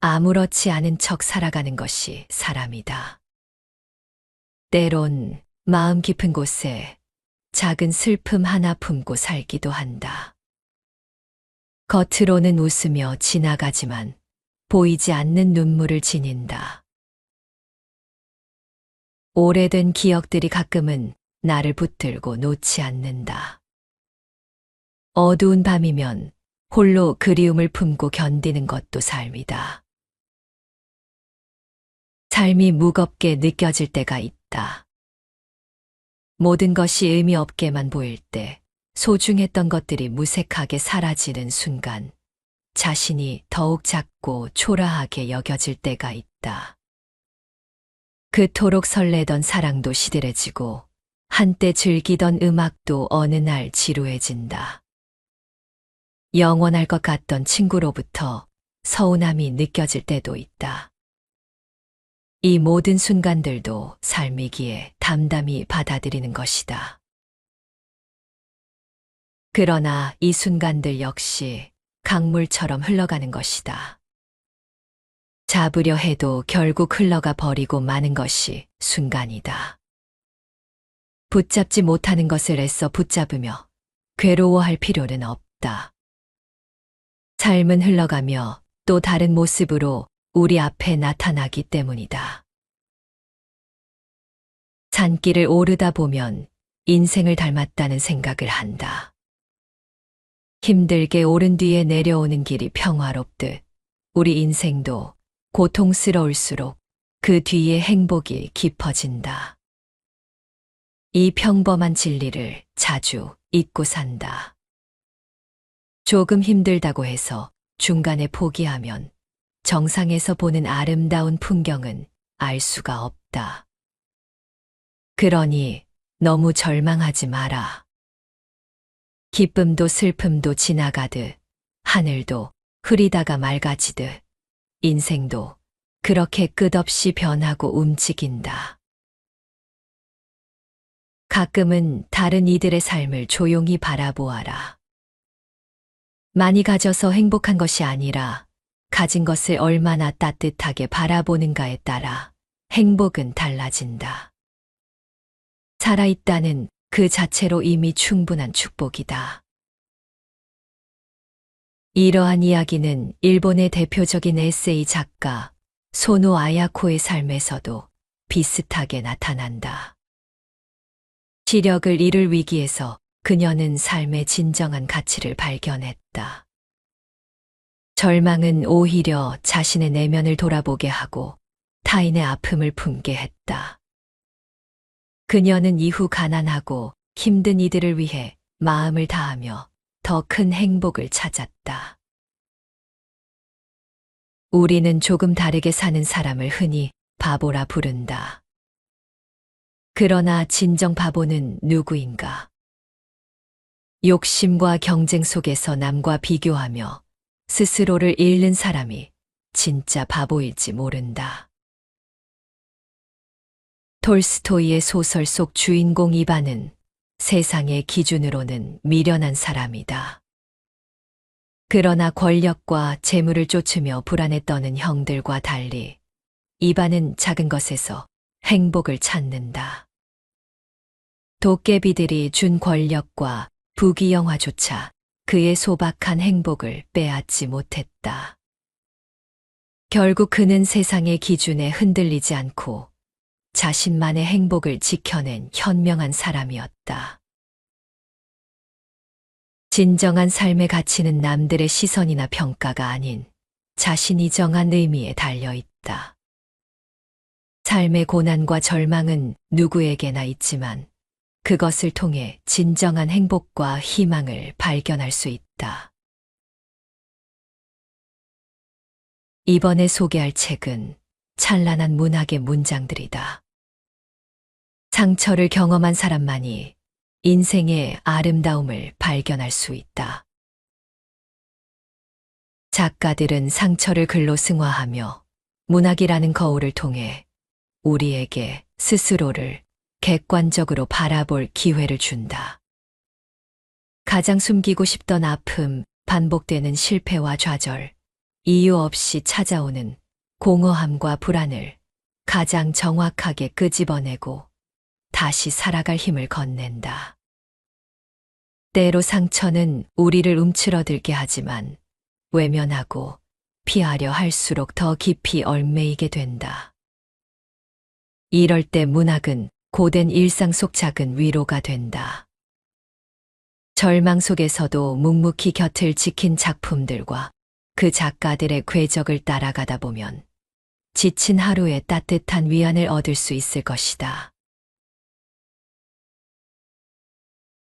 아무렇지 않은 척 살아가는 것이 사람이다. 때론 마음 깊은 곳에 작은 슬픔 하나 품고 살기도 한다. 겉으로는 웃으며 지나가지만 보이지 않는 눈물을 지닌다. 오래된 기억들이 가끔은 나를 붙들고 놓지 않는다. 어두운 밤이면 홀로 그리움을 품고 견디는 것도 삶이다. 삶이 무겁게 느껴질 때가 있다. 모든 것이 의미 없게만 보일 때, 소중했던 것들이 무색하게 사라지는 순간, 자신이 더욱 작고 초라하게 여겨질 때가 있다. 그토록 설레던 사랑도 시들해지고, 한때 즐기던 음악도 어느 날 지루해진다. 영원할 것 같던 친구로부터 서운함이 느껴질 때도 있다. 이 모든 순간들도 삶이기에 담담히 받아들이는 것이다. 그러나 이 순간들 역시 강물처럼 흘러가는 것이다. 잡으려 해도 결국 흘러가 버리고 마는 것이 순간이다. 붙잡지 못하는 것을 애써 붙잡으며 괴로워할 필요는 없다. 삶은 흘러가며 또 다른 모습으로 우리 앞에 나타나기 때문이다. 산길을 오르다 보면 인생을 닮았다는 생각을 한다. 힘들게 오른 뒤에 내려오는 길이 평화롭듯 우리 인생도 고통스러울수록 그 뒤에 행복이 깊어진다. 이 평범한 진리를 자주 잊고 산다. 조금 힘들다고 해서 중간에 포기하면 정상에서 보는 아름다운 풍경은 알 수가 없다. 그러니 너무 절망하지 마라. 기쁨도 슬픔도 지나가듯 하늘도 흐리다가 맑아지듯 인생도 그렇게 끝없이 변하고 움직인다. 가끔은 다른 이들의 삶을 조용히 바라보아라. 많이 가져서 행복한 것이 아니라 가진 것을 얼마나 따뜻하게 바라보는가에 따라 행복은 달라진다. 살아있다는 그 자체로 이미 충분한 축복이다. 이러한 이야기는 일본의 대표적인 에세이 작가 소노 아야코의 삶에서도 비슷하게 나타난다. 시력을 잃을 위기에서 그녀는 삶의 진정한 가치를 발견했다. 절망은 오히려 자신의 내면을 돌아보게 하고 타인의 아픔을 품게 했다. 그녀는 이후 가난하고 힘든 이들을 위해 마음을 다하며 더 큰 행복을 찾았다. 우리는 조금 다르게 사는 사람을 흔히 바보라 부른다. 그러나 진정 바보는 누구인가? 욕심과 경쟁 속에서 남과 비교하며 스스로를 잃는 사람이 진짜 바보일지 모른다. 톨스토이의 소설 속 주인공 이반은 세상의 기준으로는 미련한 사람이다. 그러나 권력과 재물을 쫓으며 불안에 떠는 형들과 달리 이반은 작은 것에서 행복을 찾는다. 도깨비들이 준 권력과 부귀영화조차 그의 소박한 행복을 빼앗지 못했다. 결국 그는 세상의 기준에 흔들리지 않고 자신만의 행복을 지켜낸 현명한 사람이었다. 진정한 삶의 가치는 남들의 시선이나 평가가 아닌 자신이 정한 의미에 달려 있다. 삶의 고난과 절망은 누구에게나 있지만 그것을 통해 진정한 행복과 희망을 발견할 수 있다. 이번에 소개할 책은 찬란한 문학의 문장들이다. 상처를 경험한 사람만이 인생의 아름다움을 발견할 수 있다. 작가들은 상처를 글로 승화하며 문학이라는 거울을 통해 우리에게 스스로를 객관적으로 바라볼 기회를 준다. 가장 숨기고 싶던 아픔, 반복되는 실패와 좌절, 이유 없이 찾아오는 공허함과 불안을 가장 정확하게 끄집어내고 다시 살아갈 힘을 건넨다. 때로 상처는 우리를 움츠러들게 하지만 외면하고 피하려 할수록 더 깊이 얽매이게 된다. 이럴 때 문학은 고된 일상 속 작은 위로가 된다. 절망 속에서도 묵묵히 곁을 지킨 작품들과 그 작가들의 궤적을 따라가다 보면 지친 하루에 따뜻한 위안을 얻을 수 있을 것이다.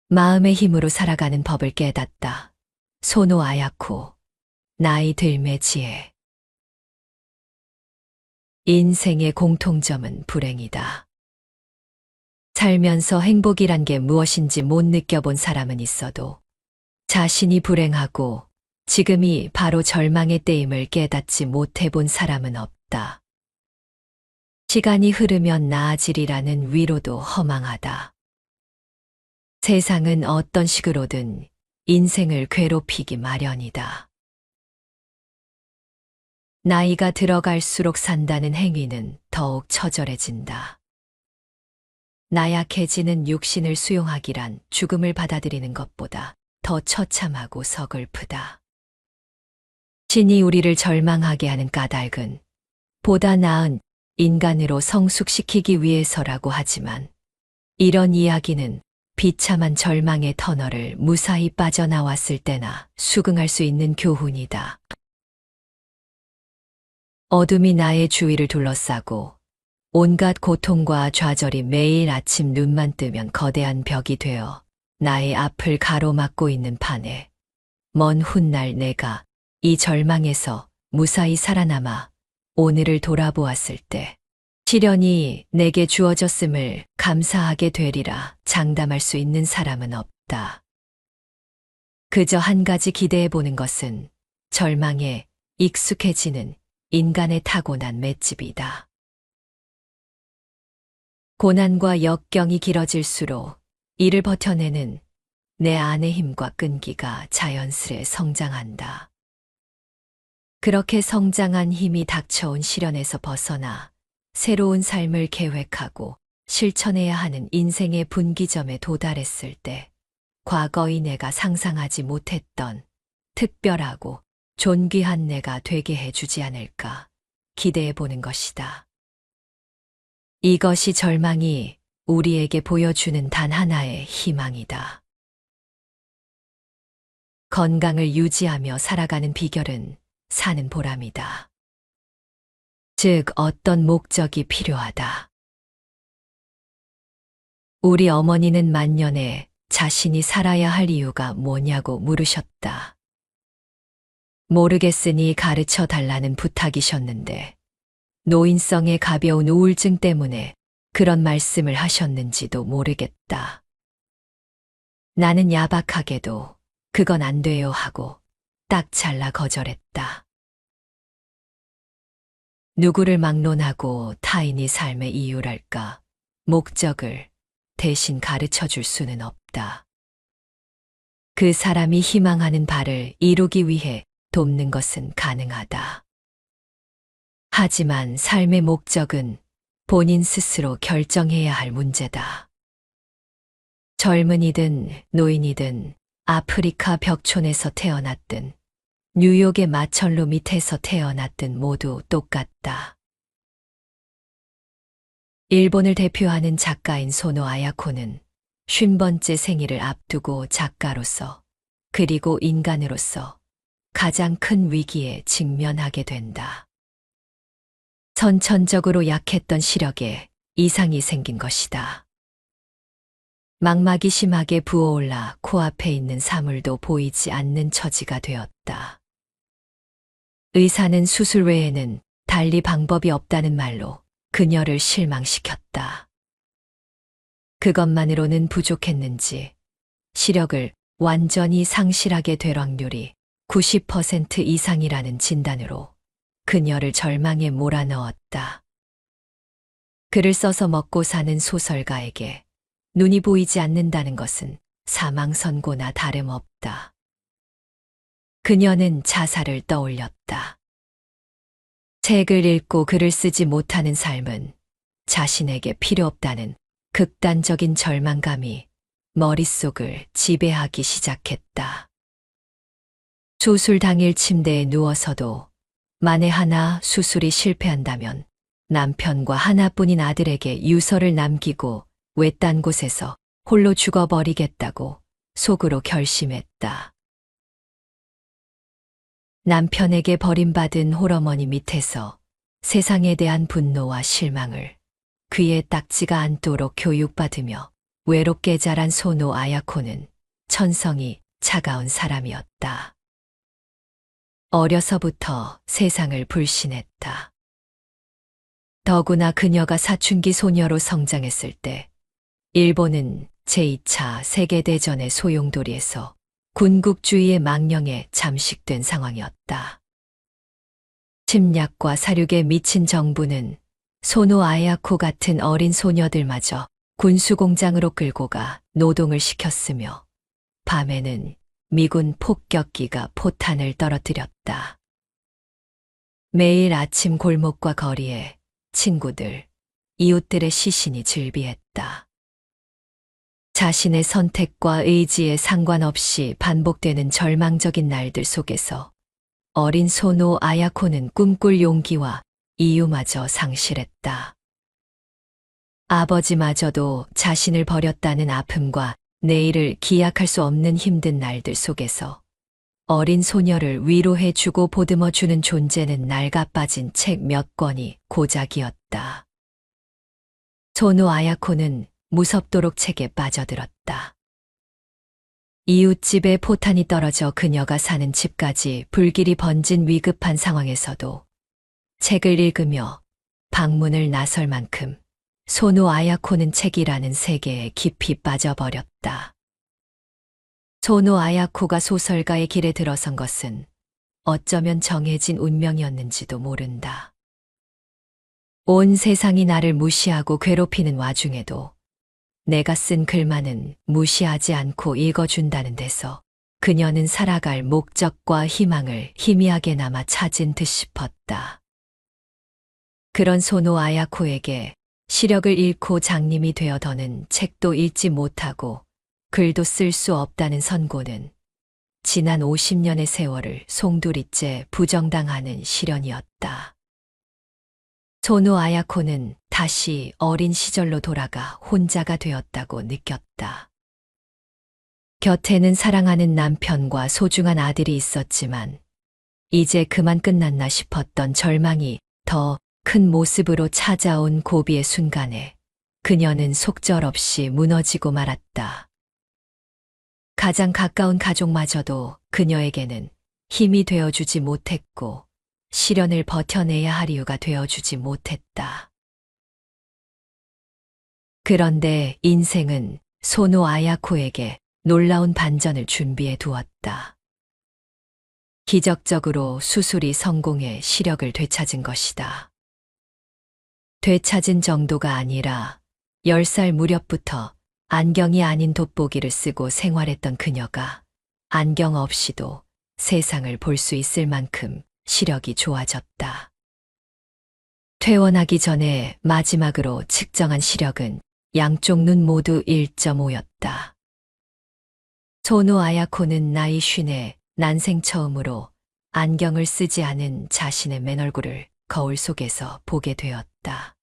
마음의 힘으로 살아가는 법을 깨닫다. 소노 아야코. 나이 들매 지혜. 인생의 공통점은 불행이다. 살면서 행복이란 게 무엇인지 못 느껴본 사람은 있어도 자신이 불행하고 지금이 바로 절망의 때임을 깨닫지 못해본 사람은 없다. 시간이 흐르면 나아지리라는 위로도 허망하다. 세상은 어떤 식으로든 인생을 괴롭히기 마련이다. 나이가 들어갈수록 산다는 행위는 더욱 처절해진다. 나약해지는 육신을 수용하기란 죽음을 받아들이는 것보다 더 처참하고 서글프다. 신이 우리를 절망하게 하는 까닭은 보다 나은 인간으로 성숙시키기 위해서라고 하지만 이런 이야기는 비참한 절망의 터널을 무사히 빠져나왔을 때나 수긍할 수 있는 교훈이다. 어둠이 나의 주위를 둘러싸고 온갖 고통과 좌절이 매일 아침 눈만 뜨면 거대한 벽이 되어 나의 앞을 가로막고 있는 판에 먼 훗날 내가 이 절망에서 무사히 살아남아 오늘을 돌아보았을 때 시련이 내게 주어졌음을 감사하게 되리라 장담할 수 있는 사람은 없다. 그저 한 가지 기대해 보는 것은 절망에 익숙해지는 인간의 타고난 맷집이다. 고난과 역경이 길어질수록 이를 버텨내는 내 안의 힘과 끈기가 자연스레 성장한다. 그렇게 성장한 힘이 닥쳐온 시련에서 벗어나 새로운 삶을 계획하고 실천해야 하는 인생의 분기점에 도달했을 때 과거의 내가 상상하지 못했던 특별하고 존귀한 내가 되게 해주지 않을까 기대해 보는 것이다. 이것이 절망이 우리에게 보여주는 단 하나의 희망이다. 건강을 유지하며 살아가는 비결은 사는 보람이다. 즉, 어떤 목적이 필요하다. 우리 어머니는 만년에 자신이 살아야 할 이유가 뭐냐고 물으셨다. 모르겠으니 가르쳐 달라는 부탁이셨는데 노인성의 가벼운 우울증 때문에 그런 말씀을 하셨는지도 모르겠다. 나는 야박하게도 그건 안 돼요 하고 딱 잘라 거절했다. 누구를 막론하고 타인이 삶의 이유랄까, 목적을 대신 가르쳐 줄 수는 없다. 그 사람이 희망하는 바를 이루기 위해 돕는 것은 가능하다. 하지만 삶의 목적은 본인 스스로 결정해야 할 문제다. 젊은이든 노인이든 아프리카 벽촌에서 태어났든 뉴욕의 마천루 밑에서 태어났든 모두 똑같다. 일본을 대표하는 작가인 소노 아야코는 50번째 생일을 앞두고 작가로서 그리고 인간으로서 가장 큰 위기에 직면하게 된다. 선천적으로 약했던 시력에 이상이 생긴 것이다. 망막이 심하게 부어올라 코앞에 있는 사물도 보이지 않는 처지가 되었다. 의사는 수술 외에는 달리 방법이 없다는 말로 그녀를 실망시켰다. 그것만으로는 부족했는지 시력을 완전히 상실하게 될 확률이 90% 이상이라는 진단으로 그녀를 절망에 몰아넣었다. 글을 써서 먹고 사는 소설가에게 눈이 보이지 않는다는 것은 사망 선고나 다름없다. 그녀는 자살을 떠올렸다. 책을 읽고 글을 쓰지 못하는 삶은 자신에게 필요 없다는 극단적인 절망감이 머릿속을 지배하기 시작했다. 수술 당일 침대에 누워서도 만에 하나 수술이 실패한다면 남편과 하나뿐인 아들에게 유서를 남기고 외딴 곳에서 홀로 죽어버리겠다고 속으로 결심했다. 남편에게 버림받은 홀어머니 밑에서 세상에 대한 분노와 실망을 귀에 딱지가 않도록 교육받으며 외롭게 자란 소노 아야코는 천성이 차가운 사람이었다. 어려서부터 세상을 불신했다. 더구나 그녀가 사춘기 소녀로 성장했을 때 일본은 제2차 세계대전의 소용돌이에서 군국주의의 망령에 잠식된 상황이었다. 침략과 사륙에 미친 정부는 소노 아야코 같은 어린 소녀들마저 군수공장으로 끌고 가 노동을 시켰으며 밤에는 미군 폭격기가 포탄을 떨어뜨렸다. 매일 아침 골목과 거리에 친구들, 이웃들의 시신이 즐비했다. 자신의 선택과 의지에 상관없이 반복되는 절망적인 날들 속에서 어린 소노 아야코는 꿈꿀 용기와 이유마저 상실했다. 아버지마저도 자신을 버렸다는 아픔과 내일을 기약할 수 없는 힘든 날들 속에서 어린 소녀를 위로해 주고 보듬어 주는 존재는 낡아빠진 책 몇 권이 고작이었다. 소노 아야코는 무섭도록 책에 빠져들었다. 이웃집에 포탄이 떨어져 그녀가 사는 집까지 불길이 번진 위급한 상황에서도 책을 읽으며 방문을 나설 만큼 소노 아야코는 책이라는 세계에 깊이 빠져버렸다. 소노 아야코가 소설가의 길에 들어선 것은 어쩌면 정해진 운명이었는지도 모른다. 온 세상이 나를 무시하고 괴롭히는 와중에도 내가 쓴 글만은 무시하지 않고 읽어준다는 데서 그녀는 살아갈 목적과 희망을 희미하게나마 찾은 듯 싶었다. 그런 소노 아야코에게 시력을 잃고 장님이 되어 더는 책도 읽지 못하고 글도 쓸 수 없다는 선고는 지난 50년의 세월을 송두리째 부정당하는 시련이었다. 소노 아야코는 다시 어린 시절로 돌아가 혼자가 되었다고 느꼈다. 곁에는 사랑하는 남편과 소중한 아들이 있었지만 이제 그만 끝났나 싶었던 절망이 더 큰 모습으로 찾아온 고비의 순간에 그녀는 속절없이 무너지고 말았다. 가장 가까운 가족마저도 그녀에게는 힘이 되어주지 못했고 시련을 버텨내야 할 이유가 되어주지 못했다. 그런데 인생은 소노 아야코에게 놀라운 반전을 준비해 두었다. 기적적으로 수술이 성공해 시력을 되찾은 것이다. 되찾은 정도가 아니라 10살 무렵부터 안경이 아닌 돋보기를 쓰고 생활했던 그녀가 안경 없이도 세상을 볼 수 있을 만큼 시력이 좋아졌다. 퇴원하기 전에 마지막으로 측정한 시력은 양쪽 눈 모두 1.5였다. 소노 아야코는 나이 50에 난생 처음으로 안경을 쓰지 않은 자신의 맨얼굴을 거울 속에서 보게 되었다.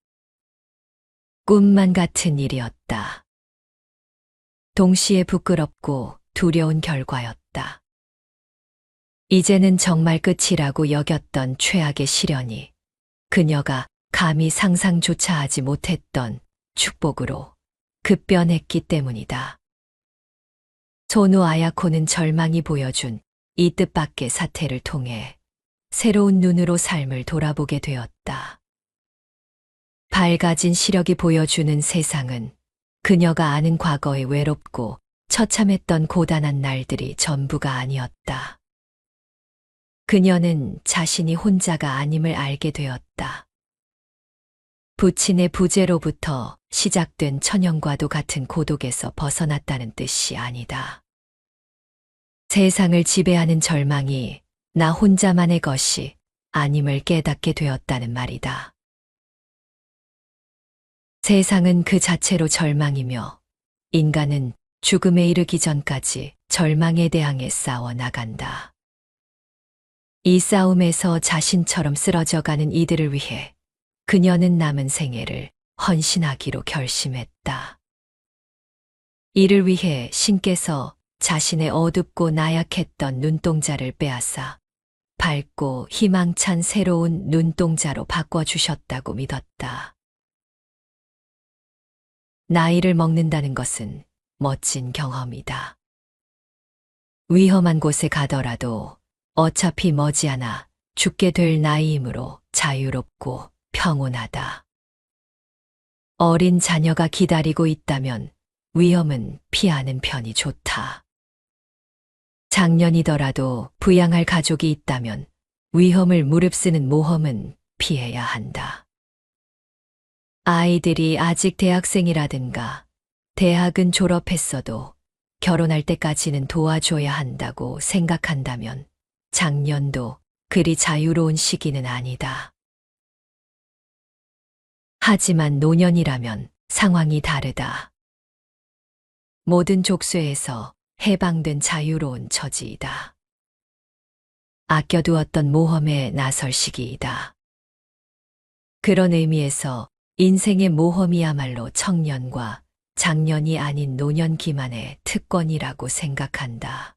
꿈만 같은 일이었다. 동시에 부끄럽고 두려운 결과였다. 이제는 정말 끝이라고 여겼던 최악의 시련이 그녀가 감히 상상조차 하지 못했던 축복으로 급변했기 때문이다. 소노 아야코는 절망이 보여준 이 뜻밖의 사태를 통해 새로운 눈으로 삶을 돌아보게 되었다. 밝아진 시력이 보여주는 세상은 그녀가 아는 과거의 외롭고 처참했던 고단한 날들이 전부가 아니었다. 그녀는 자신이 혼자가 아님을 알게 되었다. 부친의 부재로부터 시작된 천연과도 같은 고독에서 벗어났다는 뜻이 아니다. 세상을 지배하는 절망이 나 혼자만의 것이 아님을 깨닫게 되었다는 말이다. 세상은 그 자체로 절망이며 인간은 죽음에 이르기 전까지 절망에 대항해 싸워 나간다. 이 싸움에서 자신처럼 쓰러져가는 이들을 위해 그녀는 남은 생애를 헌신하기로 결심했다. 이를 위해 신께서 자신의 어둡고 나약했던 눈동자를 빼앗아 밝고 희망찬 새로운 눈동자로 바꿔주셨다고 믿었다. 나이를 먹는다는 것은 멋진 경험이다. 위험한 곳에 가더라도 어차피 머지않아 죽게 될 나이이므로 자유롭고 평온하다. 어린 자녀가 기다리고 있다면 위험은 피하는 편이 좋다. 장년이더라도 부양할 가족이 있다면 위험을 무릅쓰는 모험은 피해야 한다. 아이들이 아직 대학생이라든가 대학은 졸업했어도 결혼할 때까지는 도와줘야 한다고 생각한다면 장년도 그리 자유로운 시기는 아니다. 하지만 노년이라면 상황이 다르다. 모든 족쇄에서 해방된 자유로운 처지이다. 아껴두었던 모험에 나설 시기이다. 그런 의미에서 인생의 모험이야말로 청년과 장년이 아닌 노년 기만의 특권이라고 생각한다.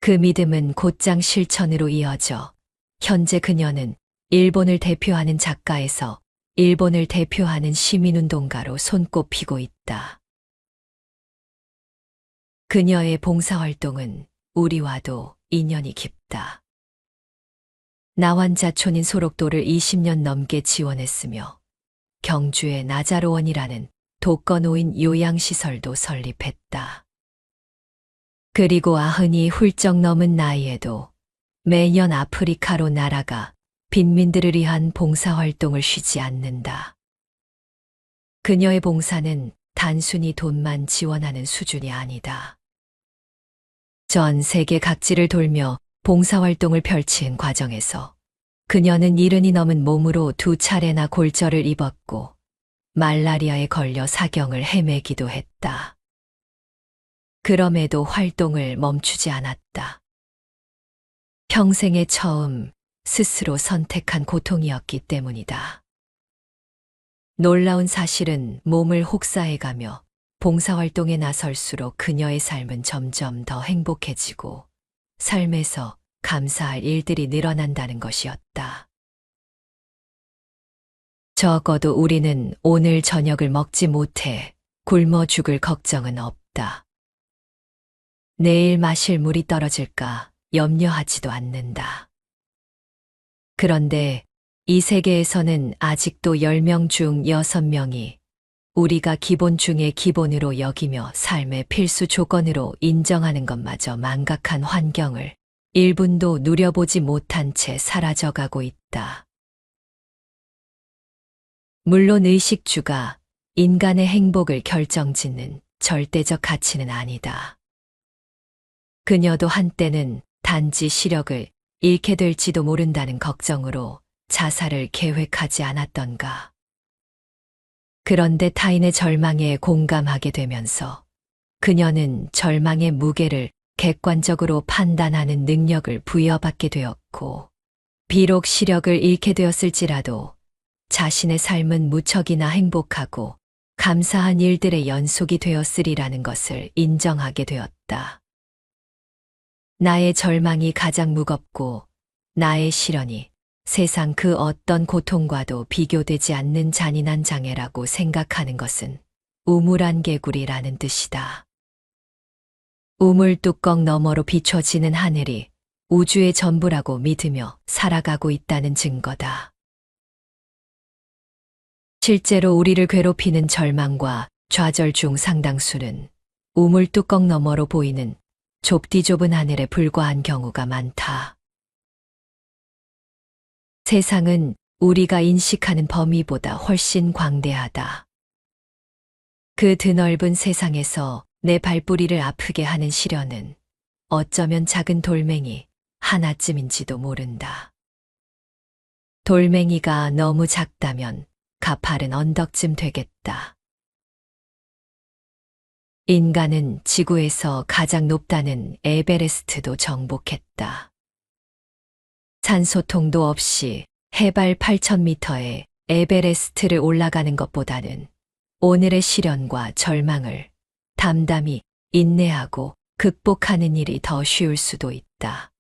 그 믿음은 곧장 실천으로 이어져 현재 그녀는 일본을 대표하는 작가에서 일본을 대표하는 시민운동가로 손꼽히고 있다. 그녀의 봉사활동은 우리와도 인연이 깊다. 나환자촌인 소록도를 20년 넘게 지원했으며 경주의 나자로원이라는 독거노인 요양시설도 설립했다. 그리고 90이 훌쩍 넘은 나이에도 매년 아프리카로 날아가 빈민들을 위한 봉사활동을 쉬지 않는다. 그녀의 봉사는 단순히 돈만 지원하는 수준이 아니다. 전 세계 각지를 돌며 봉사활동을 펼친 과정에서 그녀는 70이 넘은 몸으로 2차례나 골절을 입었고 말라리아에 걸려 사경을 헤매기도 했다. 그럼에도 활동을 멈추지 않았다. 평생의 처음 스스로 선택한 고통이었기 때문이다. 놀라운 사실은 몸을 혹사해가며 봉사활동에 나설수록 그녀의 삶은 점점 더 행복해지고 삶에서 감사할 일들이 늘어난다는 것이었다. 적어도 우리는 오늘 저녁을 먹지 못해 굶어 죽을 걱정은 없다. 내일 마실 물이 떨어질까 염려하지도 않는다. 그런데 이 세계에서는 아직도 10명 중 6명이 우리가 기본 중의 기본으로 여기며 삶의 필수 조건으로 인정하는 것마저 망각한 환경을 1분도 누려보지 못한 채 사라져가고 있다. 물론 의식주가 인간의 행복을 결정짓는 절대적 가치는 아니다. 그녀도 한때는 단지 시력을 잃게 될지도 모른다는 걱정으로 자살을 계획하지 않았던가. 그런데 타인의 절망에 공감하게 되면서 그녀는 절망의 무게를 객관적으로 판단하는 능력을 부여받게 되었고, 비록 시력을 잃게 되었을지라도 자신의 삶은 무척이나 행복하고 감사한 일들의 연속이 되었으리라는 것을 인정하게 되었다. 나의 절망이 가장 무겁고 나의 시련이 세상 그 어떤 고통과도 비교되지 않는 잔인한 장애라고 생각하는 것은 우물안 개구리라는 뜻이다. 우물 뚜껑 너머로 비춰지는 하늘이 우주의 전부라고 믿으며 살아가고 있다는 증거다. 실제로 우리를 괴롭히는 절망과 좌절 중 상당수는 우물 뚜껑 너머로 보이는 좁디 좁은 하늘에 불과한 경우가 많다. 세상은 우리가 인식하는 범위보다 훨씬 광대하다. 그 드넓은 세상에서 내 발뿌리를 아프게 하는 시련은 어쩌면 작은 돌멩이 하나쯤인지도 모른다. 돌멩이가 너무 작다면 가파른 언덕쯤 되겠다. 인간은 지구에서 가장 높다는 에베레스트도 정복했다. 산소통도 없이 해발 8,000m의 에베레스트를 올라가는 것보다는 오늘의 시련과 절망을 담담히 인내하고 극복하는 일이 더 쉬울 수도 있다.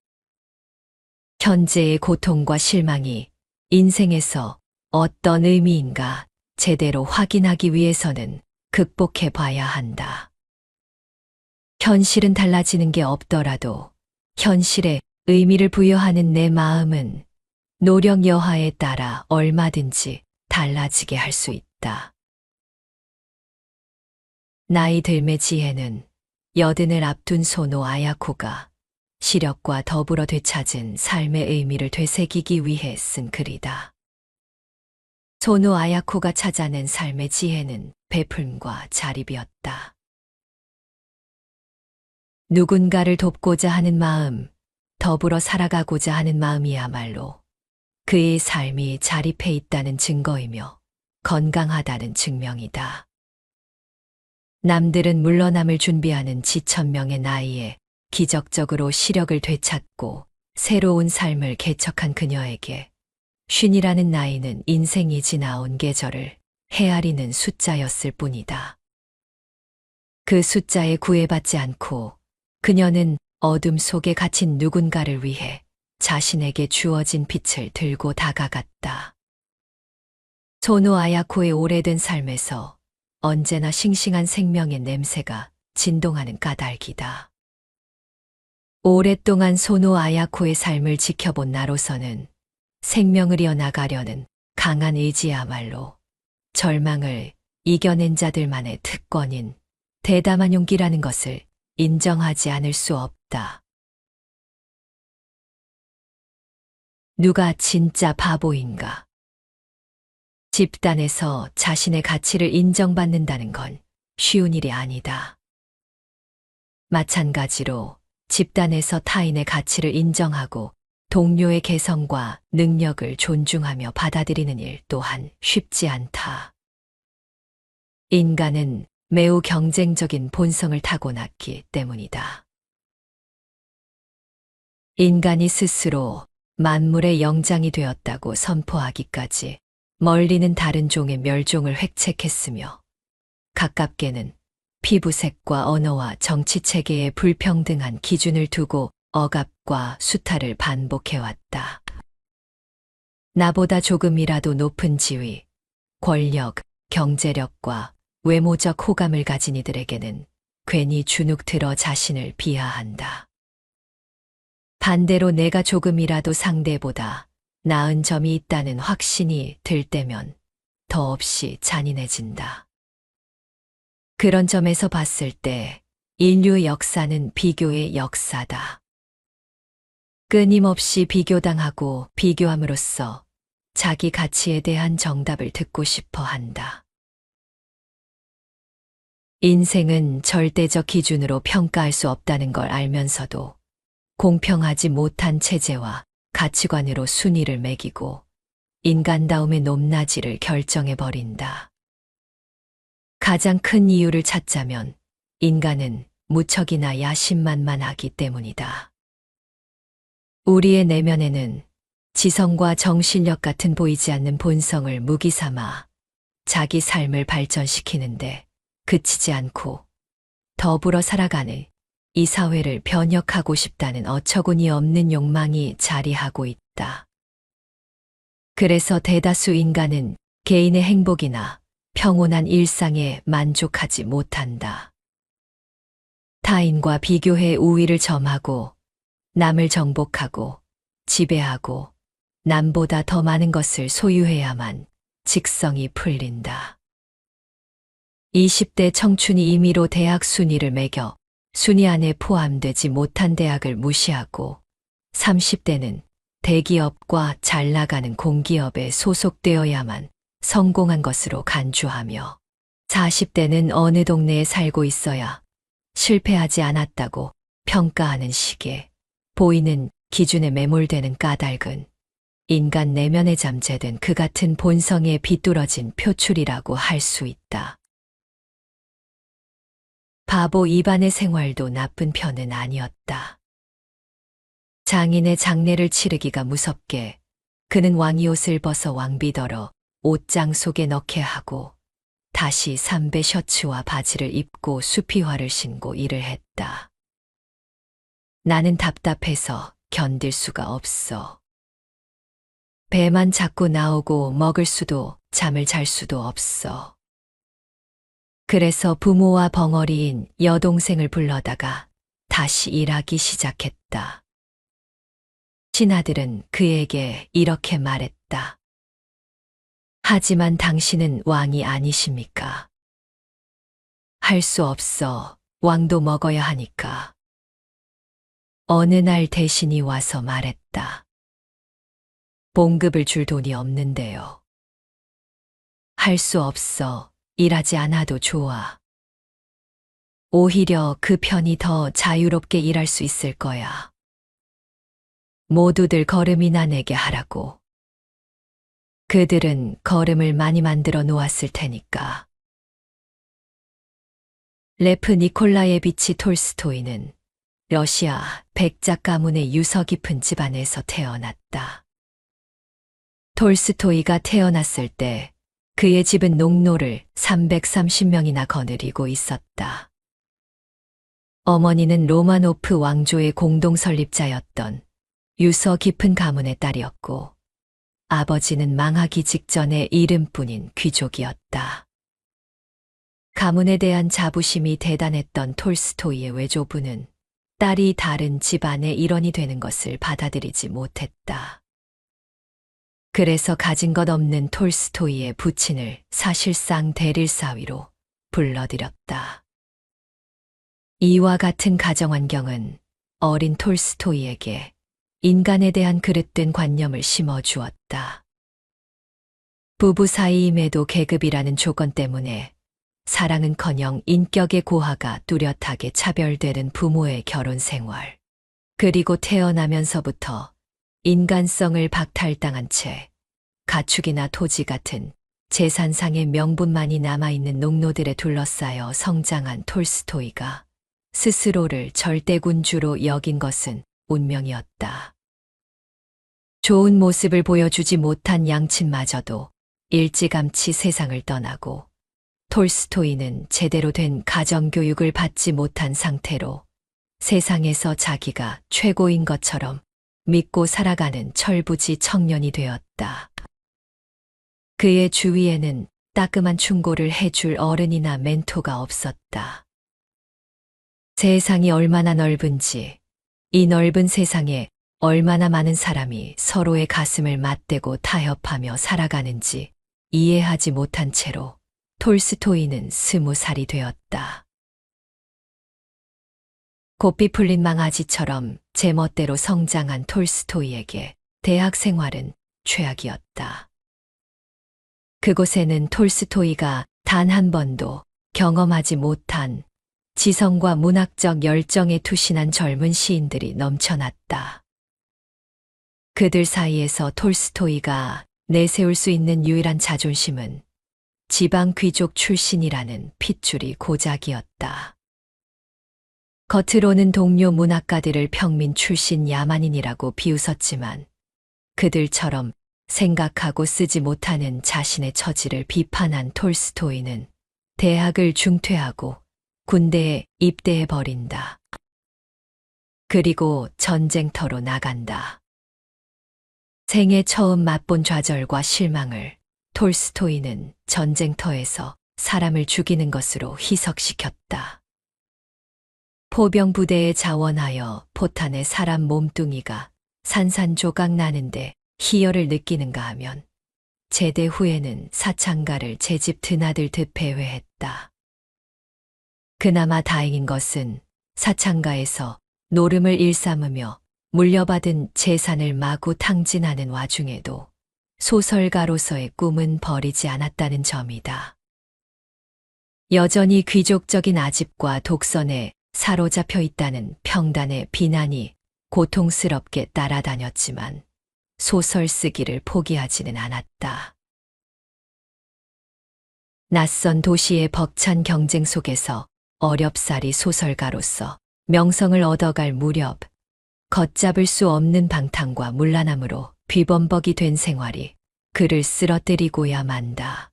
현재의 고통과 실망이 인생에서 어떤 의미인가 제대로 확인하기 위해서는 극복해 봐야 한다. 현실은 달라지는 게 없더라도 현실에 의미를 부여하는 내 마음은 노력 여하에 따라 얼마든지 달라지게 할 수 있다. 나이 들매 지혜는 여든을 앞둔 소노 아야코가 시력과 더불어 되찾은 삶의 의미를 되새기기 위해 쓴 글이다. 소노 아야코가 찾아낸 삶의 지혜는 베풀과 자립이었다. 누군가를 돕고자 하는 마음, 더불어 살아가고자 하는 마음이야말로 그의 삶이 자립해 있다는 증거이며 건강하다는 증명이다. 남들은 물러남을 준비하는 지천명의 나이에 기적적으로 시력을 되찾고 새로운 삶을 개척한 그녀에게 50이라는 나이는 인생이 지나온 계절을 헤아리는 숫자였을 뿐이다. 그 숫자에 구애받지 않고 그녀는 어둠 속에 갇힌 누군가를 위해 자신에게 주어진 빛을 들고 다가갔다. 소노 아야코의 오래된 삶에서 언제나 싱싱한 생명의 냄새가 진동하는 까닭이다. 오랫동안 소노 아야코의 삶을 지켜본 나로서는 생명을 이어나가려는 강한 의지야말로 절망을 이겨낸 자들만의 특권인 대담한 용기라는 것을 인정하지 않을 수 없다. 누가 진짜 바보인가? 집단에서 자신의 가치를 인정받는다는 건 쉬운 일이 아니다. 마찬가지로 집단에서 타인의 가치를 인정하고 동료의 개성과 능력을 존중하며 받아들이는 일 또한 쉽지 않다. 인간은 매우 경쟁적인 본성을 타고났기 때문이다. 인간이 스스로 만물의 영장이 되었다고 선포하기까지 멀리는 다른 종의 멸종을 획책했으며 가깝게는 피부색과 언어와 정치체계의 불평등한 기준을 두고 억압과 수탈을 반복해왔다. 나보다 조금이라도 높은 지위, 권력, 경제력과 외모적 호감을 가진 이들에게는 괜히 주눅 들어 자신을 비하한다. 반대로 내가 조금이라도 상대보다 나은 점이 있다는 확신이 들 때면 더없이 잔인해진다. 그런 점에서 봤을 때 인류의 역사는 비교의 역사다. 끊임없이 비교당하고 비교함으로써 자기 가치에 대한 정답을 듣고 싶어 한다. 인생은 절대적 기준으로 평가할 수 없다는 걸 알면서도 공평하지 못한 체제와 가치관으로 순위를 매기고 인간다움의 높낮이를 결정해버린다. 가장 큰 이유를 찾자면 인간은 무척이나 야심만만하기 때문이다. 우리의 내면에는 지성과 정신력 같은 보이지 않는 본성을 무기 삼아 자기 삶을 발전시키는데 그치지 않고 더불어 살아가는 이 사회를 변혁하고 싶다는 어처구니 없는 욕망이 자리하고 있다. 그래서 대다수 인간은 개인의 행복이나 평온한 일상에 만족하지 못한다. 타인과 비교해 우위를 점하고 남을 정복하고 지배하고 남보다 더 많은 것을 소유해야만 직성이 풀린다. 20대 청춘이 임의로 대학 순위를 매겨 순위 안에 포함되지 못한 대학을 무시하고 30대는 대기업과 잘 나가는 공기업에 소속되어야만 성공한 것으로 간주하며 40대는 어느 동네에 살고 있어야 실패하지 않았다고 평가하는 식의 보이는 기준에 매몰되는 까닭은 인간 내면에 잠재된 그 같은 본성에 비뚤어진 표출이라고 할 수 있다. 바보 이반의 생활도 나쁜 편은 아니었다. 장인의 장례를 치르기가 무섭게 그는 왕이옷을 벗어 왕비더러 옷장 속에 넣게 하고 다시 삼배 셔츠와 바지를 입고 수피화를 신고 일을 했다. 나는 답답해서 견딜 수가 없어. 배만 자꾸 나오고 먹을 수도 잠을 잘 수도 없어. 그래서 부모와 벙어리인 여동생을 불러다가 다시 일하기 시작했다. 친아들은 그에게 이렇게 말했다. 하지만 당신은 왕이 아니십니까? 할 수 없어. 왕도 먹어야 하니까. 어느 날 대신이 와서 말했다. 봉급을 줄 돈이 없는데요. 할 수 없어. 일하지 않아도 좋아. 오히려 그 편이 더 자유롭게 일할 수 있을 거야. 모두들 걸음이나 내게 하라고. 그들은 걸음을 많이 만들어 놓았을 테니까. 레프 니콜라예비치 톨스토이는 러시아 백작 가문의 유서 깊은 집안에서 태어났다. 톨스토이가 태어났을 때 그의 집은 농노를 330명이나 거느리고 있었다. 어머니는 로마노프 왕조의 공동 설립자였던 유서 깊은 가문의 딸이었고 아버지는 망하기 직전의 이름뿐인 귀족이었다. 가문에 대한 자부심이 대단했던 톨스토이의 외조부는 딸이 다른 집안의 일원이 되는 것을 받아들이지 못했다. 그래서 가진 것 없는 톨스토이의 부친을 사실상 대릴사위로 불러들였다. 이와 같은 가정환경은 어린 톨스토이에게 인간에 대한 그릇된 관념을 심어주었다. 부부 사이임에도 계급이라는 조건 때문에 사랑은커녕 인격의 고하가 뚜렷하게 차별되는 부모의 결혼 생활, 그리고 태어나면서부터 인간성을 박탈당한 채 가축이나 토지 같은 재산상의 명분만이 남아있는 농노들에 둘러싸여 성장한 톨스토이가 스스로를 절대군주로 여긴 것은 운명이었다. 좋은 모습을 보여주지 못한 양친마저도 일찌감치 세상을 떠나고 톨스토이는 제대로 된 가정교육을 받지 못한 상태로 세상에서 자기가 최고인 것처럼 믿고 살아가는 철부지 청년이 되었다. 그의 주위에는 따끔한 충고를 해줄 어른이나 멘토가 없었다. 세상이 얼마나 넓은지, 이 넓은 세상에 얼마나 많은 사람이 서로의 가슴을 맞대고 타협하며 살아가는지 이해하지 못한 채로 톨스토이는 20살이 되었다. 고삐 풀린 망아지처럼 제멋대로 성장한 톨스토이에게 대학 생활은 최악이었다. 그곳에는 톨스토이가 단 한 번도 경험하지 못한 지성과 문학적 열정에 투신한 젊은 시인들이 넘쳐났다. 그들 사이에서 톨스토이가 내세울 수 있는 유일한 자존심은 지방 귀족 출신이라는 핏줄이 고작이었다. 겉으로는 동료 문학가들을 평민 출신 야만인이라고 비웃었지만 그들처럼 생각하고 쓰지 못하는 자신의 처지를 비판한 톨스토이는 대학을 중퇴하고 군대에 입대해버린다. 그리고 전쟁터로 나간다. 생애 처음 맛본 좌절과 실망을 톨스토이는 전쟁터에서 사람을 죽이는 것으로 희석시켰다. 포병 부대에 자원하여 포탄에 사람 몸뚱이가 산산조각 나는데 희열을 느끼는가 하면 제대 후에는 사창가를 제 집 드나들 듯 배회했다. 그나마 다행인 것은 사창가에서 노름을 일삼으며 물려받은 재산을 마구 탕진하는 와중에도 소설가로서의 꿈은 버리지 않았다는 점이다. 여전히 귀족적인 아집과 독선에 사로잡혀 있다는 평단의 비난이 고통스럽게 따라다녔지만 소설 쓰기를 포기하지는 않았다. 낯선 도시의 벅찬 경쟁 속에서 어렵사리 소설가로서 명성을 얻어갈 무렵 걷잡을 수 없는 방탕과 문란함으로 비범벅이 된 생활이 그를 쓰러뜨리고야 만다.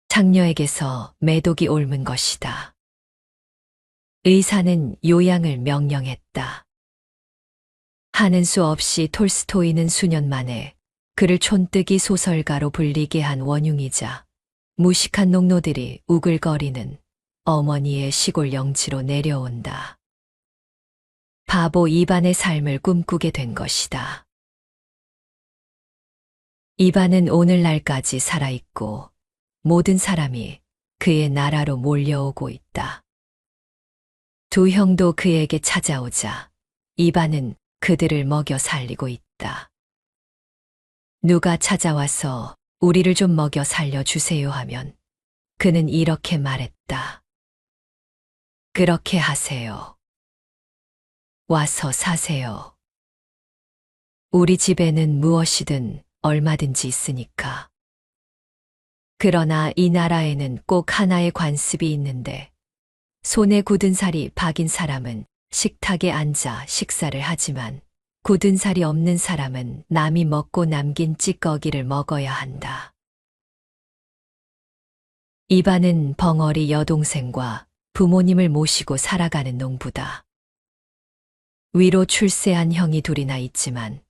장녀에게서 매독이 옮은 것이다. 의사는 요양을 명령했다. 하는 수 없이 톨스토이는 수년 만에 그를 촌뜨기 소설가로 불리게 한 원흉이자 무식한 농노들이 우글거리는 어머니의 시골 영지로 내려온다. 바보 이반의 삶을 꿈꾸게 된 것이다. 이반은 오늘날까지 살아있고 모든 사람이 그의 나라로 몰려오고 있다. 두 형도 그에게 찾아오자 이반은 그들을 먹여 살리고 있다. 누가 찾아와서 우리를 좀 먹여 살려주세요 하면 그는 이렇게 말했다. 그렇게 하세요. 와서 사세요. 우리 집에는 무엇이든 얼마든지 있으니까. 그러나 이 나라에는 꼭 하나의 관습이 있는데 손에 굳은 살이 박인 사람은 식탁에 앉아 식사를 하지만 굳은 살이 없는 사람은 남이 먹고 남긴 찌꺼기를 먹어야 한다. 이반은 벙어리 여동생과 부모님을 모시고 살아가는 농부다. 위로 출세한 형이 둘이나 있지만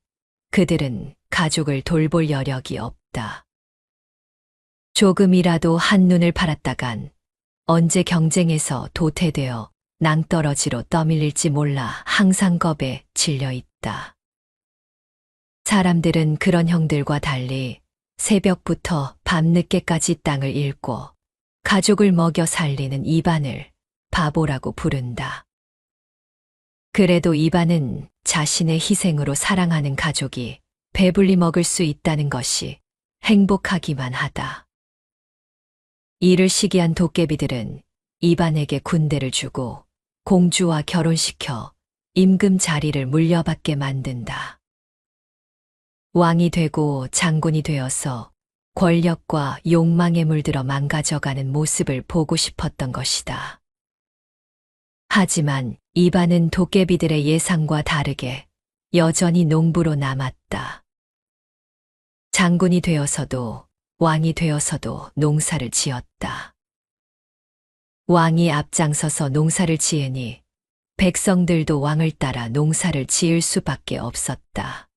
그들은 가족을 돌볼 여력이 없다. 조금이라도 한눈을 팔았다간 언제 경쟁에서 도태되어 낭떠러지로 떠밀릴지 몰라 항상 겁에 질려 있다. 사람들은 그런 형들과 달리 새벽부터 밤늦게까지 땅을 잃고 가족을 먹여 살리는 이반을 바보라고 부른다. 그래도 이반은 자신의 희생으로 사랑하는 가족이 배불리 먹을 수 있다는 것이 행복하기만 하다. 이를 시기한 도깨비들은 이반에게 군대를 주고 공주와 결혼시켜 임금 자리를 물려받게 만든다. 왕이 되고 장군이 되어서 권력과 욕망에 물들어 망가져가는 모습을 보고 싶었던 것이다. 하지만 이반은 도깨비들의 예상과 다르게 여전히 농부로 남았다. 장군이 되어서도 왕이 되어서도 농사를 지었다. 왕이 앞장서서 농사를 지으니 백성들도 왕을 따라 농사를 지을 수밖에 없었다.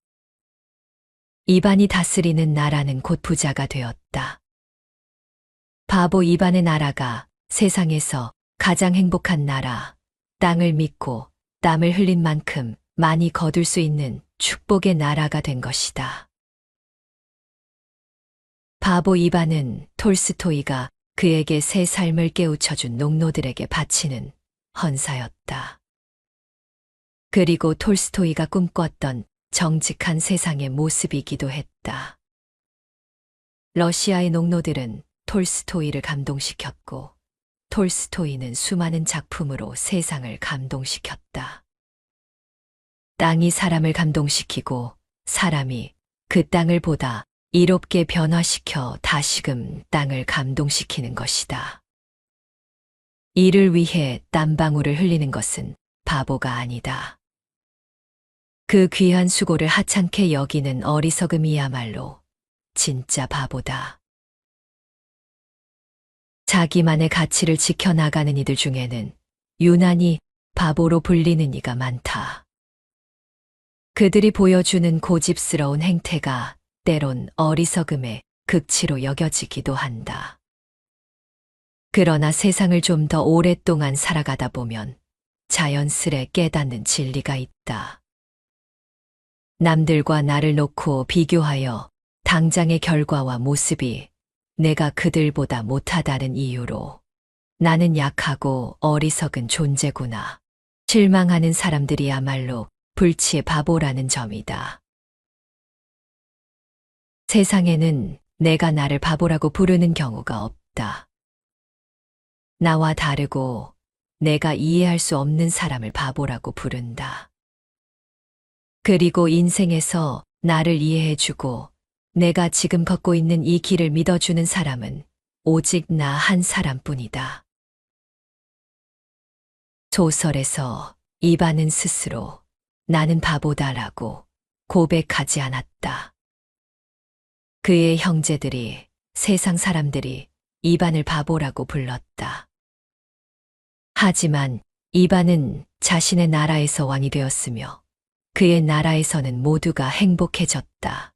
이반이 다스리는 나라는 곧 부자가 되었다. 바보 이반의 나라가 세상에서 가장 행복한 나라, 땅을 믿고 땀을 흘린 만큼 많이 거둘 수 있는 축복의 나라가 된 것이다. 바보 이반은 톨스토이가 그에게 새 삶을 깨우쳐준 농노들에게 바치는 헌사였다. 그리고 톨스토이가 꿈꿨던 정직한 세상의 모습이기도 했다. 러시아의 농노들은 톨스토이를 감동시켰고 톨스토이는 수많은 작품으로 세상을 감동시켰다. 땅이 사람을 감동시키고 사람이 그 땅을 보다 이롭게 변화시켜 다시금 땅을 감동시키는 것이다. 이를 위해 땀방울을 흘리는 것은 바보가 아니다. 그 귀한 수고를 하찮게 여기는 어리석음이야말로 진짜 바보다. 자기만의 가치를 지켜나가는 이들 중에는 유난히 바보로 불리는 이가 많다. 그들이 보여주는 고집스러운 행태가 때론 어리석음의 극치로 여겨지기도 한다. 그러나 세상을 좀 더 오랫동안 살아가다 보면 자연스레 깨닫는 진리가 있다. 남들과 나를 놓고 비교하여 당장의 결과와 모습이 내가 그들보다 못하다는 이유로 나는 약하고 어리석은 존재구나. 실망하는 사람들이야말로 불치의 바보라는 점이다. 세상에는 내가 나를 바보라고 부르는 경우가 없다. 나와 다르고 내가 이해할 수 없는 사람을 바보라고 부른다. 그리고 인생에서 나를 이해해주고 내가 지금 걷고 있는 이 길을 믿어주는 사람은 오직 나 한 사람뿐이다. 소설에서 이반은 스스로 나는 바보다라고 고백하지 않았다. 그의 형제들이, 세상 사람들이 이반을 바보라고 불렀다. 하지만 이반은 자신의 나라에서 왕이 되었으며 그의 나라에서는 모두가 행복해졌다.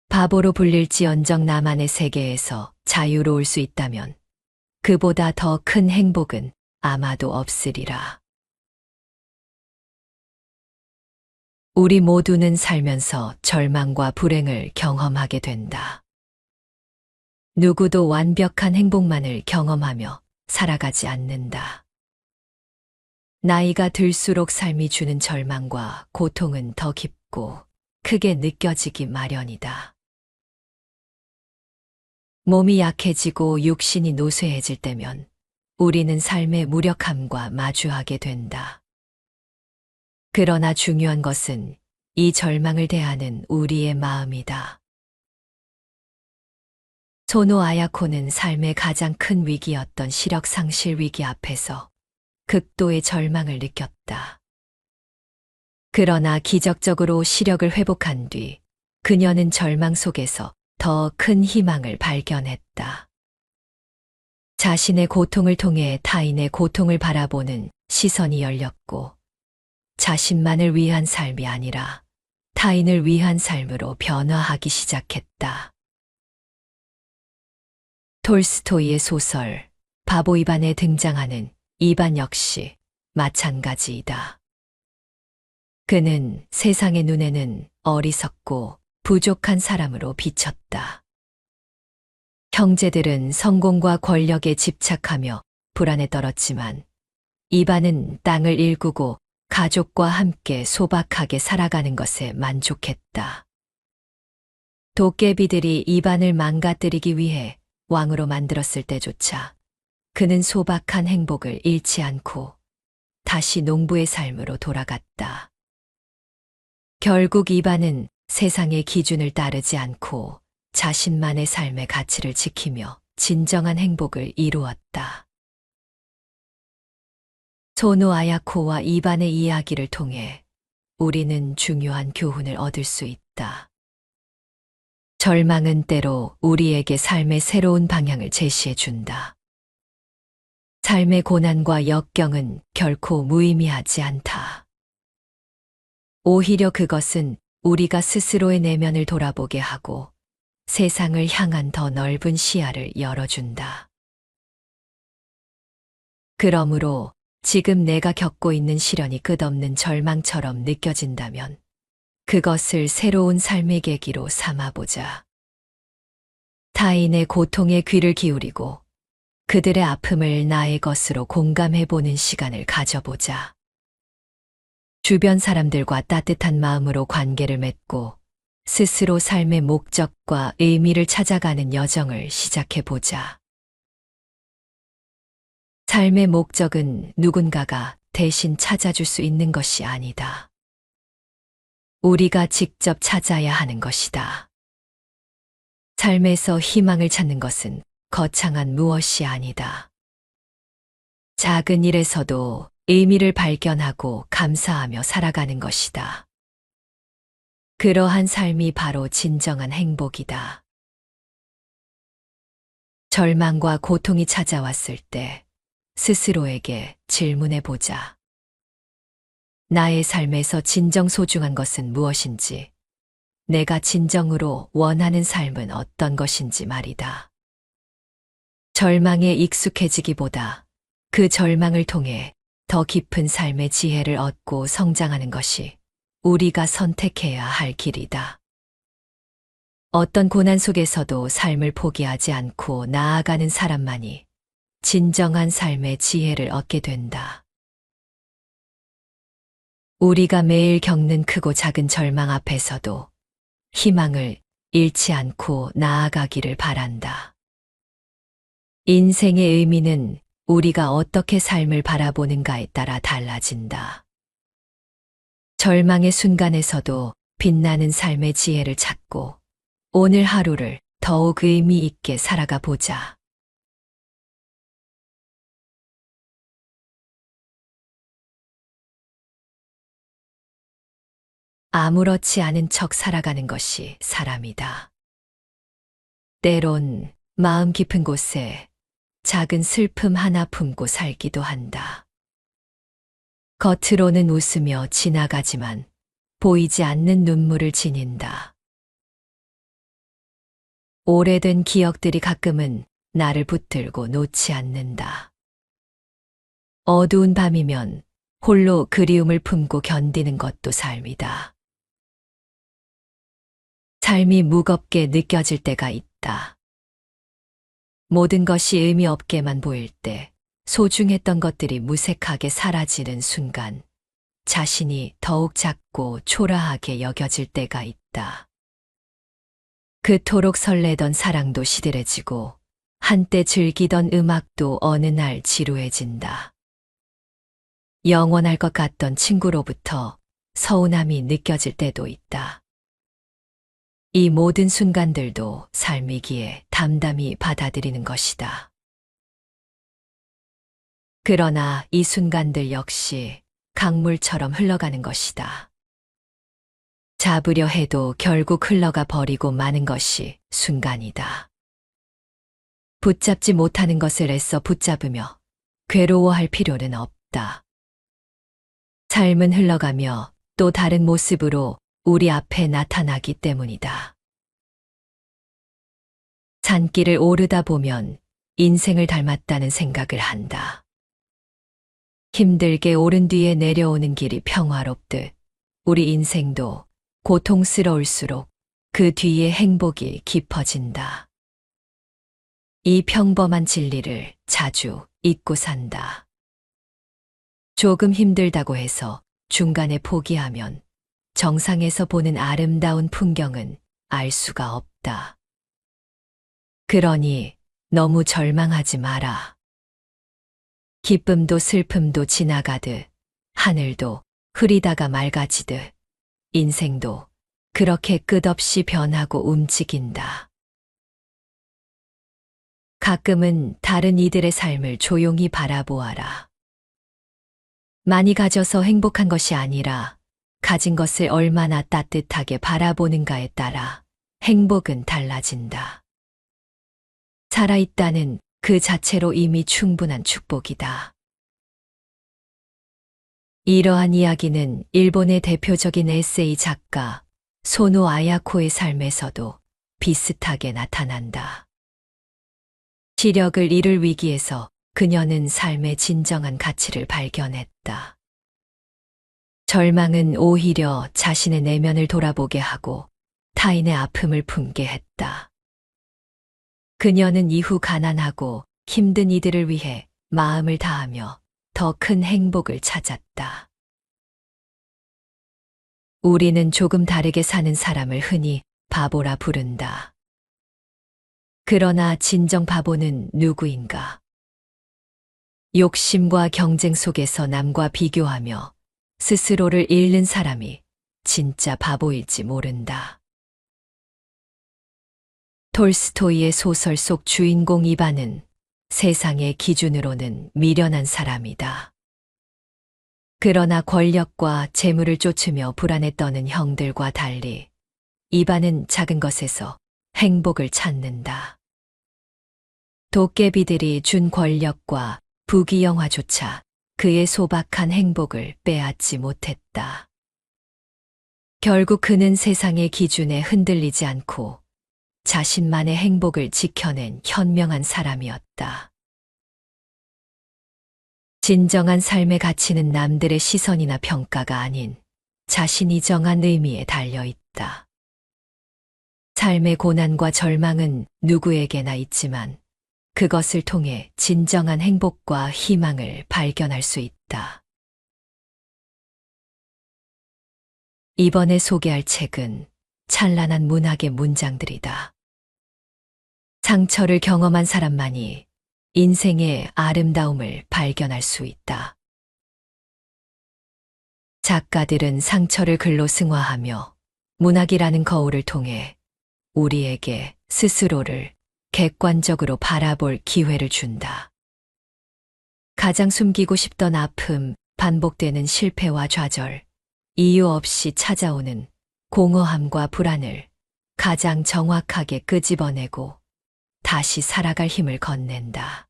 바보로 불릴지언정 나만의 세계에서 자유로울 수 있다면 그보다 더 큰 행복은 아마도 없으리라. 우리 모두는 살면서 절망과 불행을 경험하게 된다. 누구도 완벽한 행복만을 경험하며 살아가지 않는다. 나이가 들수록 삶이 주는 절망과 고통은 더 깊고 크게 느껴지기 마련이다. 몸이 약해지고 육신이 노쇠해질 때면 우리는 삶의 무력함과 마주하게 된다. 그러나 중요한 것은 이 절망을 대하는 우리의 마음이다. 소노 아야코는 삶의 가장 큰 위기였던 시력 상실 위기 앞에서 극도의 절망을 느꼈다. 그러나 기적적으로 시력을 회복한 뒤 그녀는 절망 속에서 더 큰 희망을 발견했다. 자신의 고통을 통해 타인의 고통을 바라보는 시선이 열렸고 자신만을 위한 삶이 아니라 타인을 위한 삶으로 변화하기 시작했다. 톨스토이의 소설 바보 이반에 등장하는 이반 역시 마찬가지이다. 그는 세상의 눈에는 어리석고 부족한 사람으로 비쳤다. 형제들은 성공과 권력에 집착하며 불안에 떨었지만 이반은 땅을 일구고 가족과 함께 소박하게 살아가는 것에 만족했다. 도깨비들이 이반을 망가뜨리기 위해 왕으로 만들었을 때조차 그는 소박한 행복을 잃지 않고 다시 농부의 삶으로 돌아갔다. 결국 이반은 세상의 기준을 따르지 않고 자신만의 삶의 가치를 지키며 진정한 행복을 이루었다. 소노 아야코와 이반의 이야기를 통해 우리는 중요한 교훈을 얻을 수 있다. 절망은 때로 우리에게 삶의 새로운 방향을 제시해 준다. 삶의 고난과 역경은 결코 무의미하지 않다. 오히려 그것은 우리가 스스로의 내면을 돌아보게 하고 세상을 향한 더 넓은 시야를 열어준다. 그러므로 지금 내가 겪고 있는 시련이 끝없는 절망처럼 느껴진다면 그것을 새로운 삶의 계기로 삼아보자. 타인의 고통에 귀를 기울이고 그들의 아픔을 나의 것으로 공감해보는 시간을 가져보자. 주변 사람들과 따뜻한 마음으로 관계를 맺고 스스로 삶의 목적과 의미를 찾아가는 여정을 시작해보자. 삶의 목적은 누군가가 대신 찾아줄 수 있는 것이 아니다. 우리가 직접 찾아야 하는 것이다. 삶에서 희망을 찾는 것은 거창한 무엇이 아니다. 작은 일에서도 의미를 발견하고 감사하며 살아가는 것이다. 그러한 삶이 바로 진정한 행복이다. 절망과 고통이 찾아왔을 때 스스로에게 질문해 보자. 나의 삶에서 진정 소중한 것은 무엇인지, 내가 진정으로 원하는 삶은 어떤 것인지 말이다. 절망에 익숙해지기보다 그 절망을 통해 더 깊은 삶의 지혜를 얻고 성장하는 것이 우리가 선택해야 할 길이다. 어떤 고난 속에서도 삶을 포기하지 않고 나아가는 사람만이 진정한 삶의 지혜를 얻게 된다. 우리가 매일 겪는 크고 작은 절망 앞에서도 희망을 잃지 않고 나아가기를 바란다. 인생의 의미는 우리가 어떻게 삶을 바라보는가에 따라 달라진다. 절망의 순간에서도 빛나는 삶의 지혜를 찾고 오늘 하루를 더욱 의미 있게 살아가 보자. 아무렇지 않은 척 살아가는 것이 사람이다. 때론 마음 깊은 곳에 작은 슬픔 하나 품고 살기도 한다. 겉으로는 웃으며 지나가지만 보이지 않는 눈물을 지닌다. 오래된 기억들이 가끔은 나를 붙들고 놓지 않는다. 어두운 밤이면 홀로 그리움을 품고 견디는 것도 삶이다. 삶이 무겁게 느껴질 때가 있다. 모든 것이 의미 없게만 보일 때, 소중했던 것들이 무색하게 사라지는 순간, 자신이 더욱 작고 초라하게 여겨질 때가 있다. 그토록 설레던 사랑도 시들해지고, 한때 즐기던 음악도 어느 날 지루해진다. 영원할 것 같던 친구로부터 서운함이 느껴질 때도 있다. 이 모든 순간들도 삶이기에 담담히 받아들이는 것이다. 그러나 이 순간들 역시 강물처럼 흘러가는 것이다. 잡으려 해도 결국 흘러가 버리고 마는 것이 순간이다. 붙잡지 못하는 것을 애써 붙잡으며 괴로워할 필요는 없다. 삶은 흘러가며 또 다른 모습으로 우리 앞에 나타나기 때문이다. 산길을 오르다 보면 인생을 닮았다는 생각을 한다. 힘들게 오른 뒤에 내려오는 길이 평화롭듯 우리 인생도 고통스러울수록 그 뒤에 행복이 깊어진다. 이 평범한 진리를 자주 잊고 산다. 조금 힘들다고 해서 중간에 포기하면 정상에서 보는 아름다운 풍경은 알 수가 없다. 그러니 너무 절망하지 마라. 기쁨도 슬픔도 지나가듯 하늘도 흐리다가 맑아지듯 인생도 그렇게 끝없이 변하고 움직인다. 가끔은 다른 이들의 삶을 조용히 바라보아라. 많이 가져서 행복한 것이 아니라 가진 것을 얼마나 따뜻하게 바라보는가에 따라 행복은 달라진다. 살아있다는 그 자체로 이미 충분한 축복이다. 이러한 이야기는 일본의 대표적인 에세이 작가 소노 아야코의 삶에서도 비슷하게 나타난다. 시력을 잃을 위기에서 그녀는 삶의 진정한 가치를 발견했다. 절망은 오히려 자신의 내면을 돌아보게 하고 타인의 아픔을 품게 했다. 그녀는 이후 가난하고 힘든 이들을 위해 마음을 다하며 더 큰 행복을 찾았다. 우리는 조금 다르게 사는 사람을 흔히 바보라 부른다. 그러나 진정 바보는 누구인가? 욕심과 경쟁 속에서 남과 비교하며 스스로를 잃는 사람이 진짜 바보일지 모른다. 톨스토이의 소설 속 주인공 이반은 세상의 기준으로는 미련한 사람이다. 그러나 권력과 재물을 쫓으며 불안에 떠는 형들과 달리 이반은 작은 것에서 행복을 찾는다. 도깨비들이 준 권력과 부귀영화조차 그의 소박한 행복을 빼앗지 못했다. 결국 그는 세상의 기준에 흔들리지 않고 자신만의 행복을 지켜낸 현명한 사람이었다. 진정한 삶의 가치는 남들의 시선이나 평가가 아닌 자신이 정한 의미에 달려 있다. 삶의 고난과 절망은 누구에게나 있지만 그것을 통해 진정한 행복과 희망을 발견할 수 있다. 이번에 소개할 책은 찬란한 문학의 문장들이다. 상처를 경험한 사람만이 인생의 아름다움을 발견할 수 있다. 작가들은 상처를 글로 승화하며 문학이라는 거울을 통해 우리에게 스스로를 객관적으로 바라볼 기회를 준다. 가장 숨기고 싶던 아픔, 반복되는 실패와 좌절, 이유 없이 찾아오는 공허함과 불안을 가장 정확하게 끄집어내고 다시 살아갈 힘을 건넨다.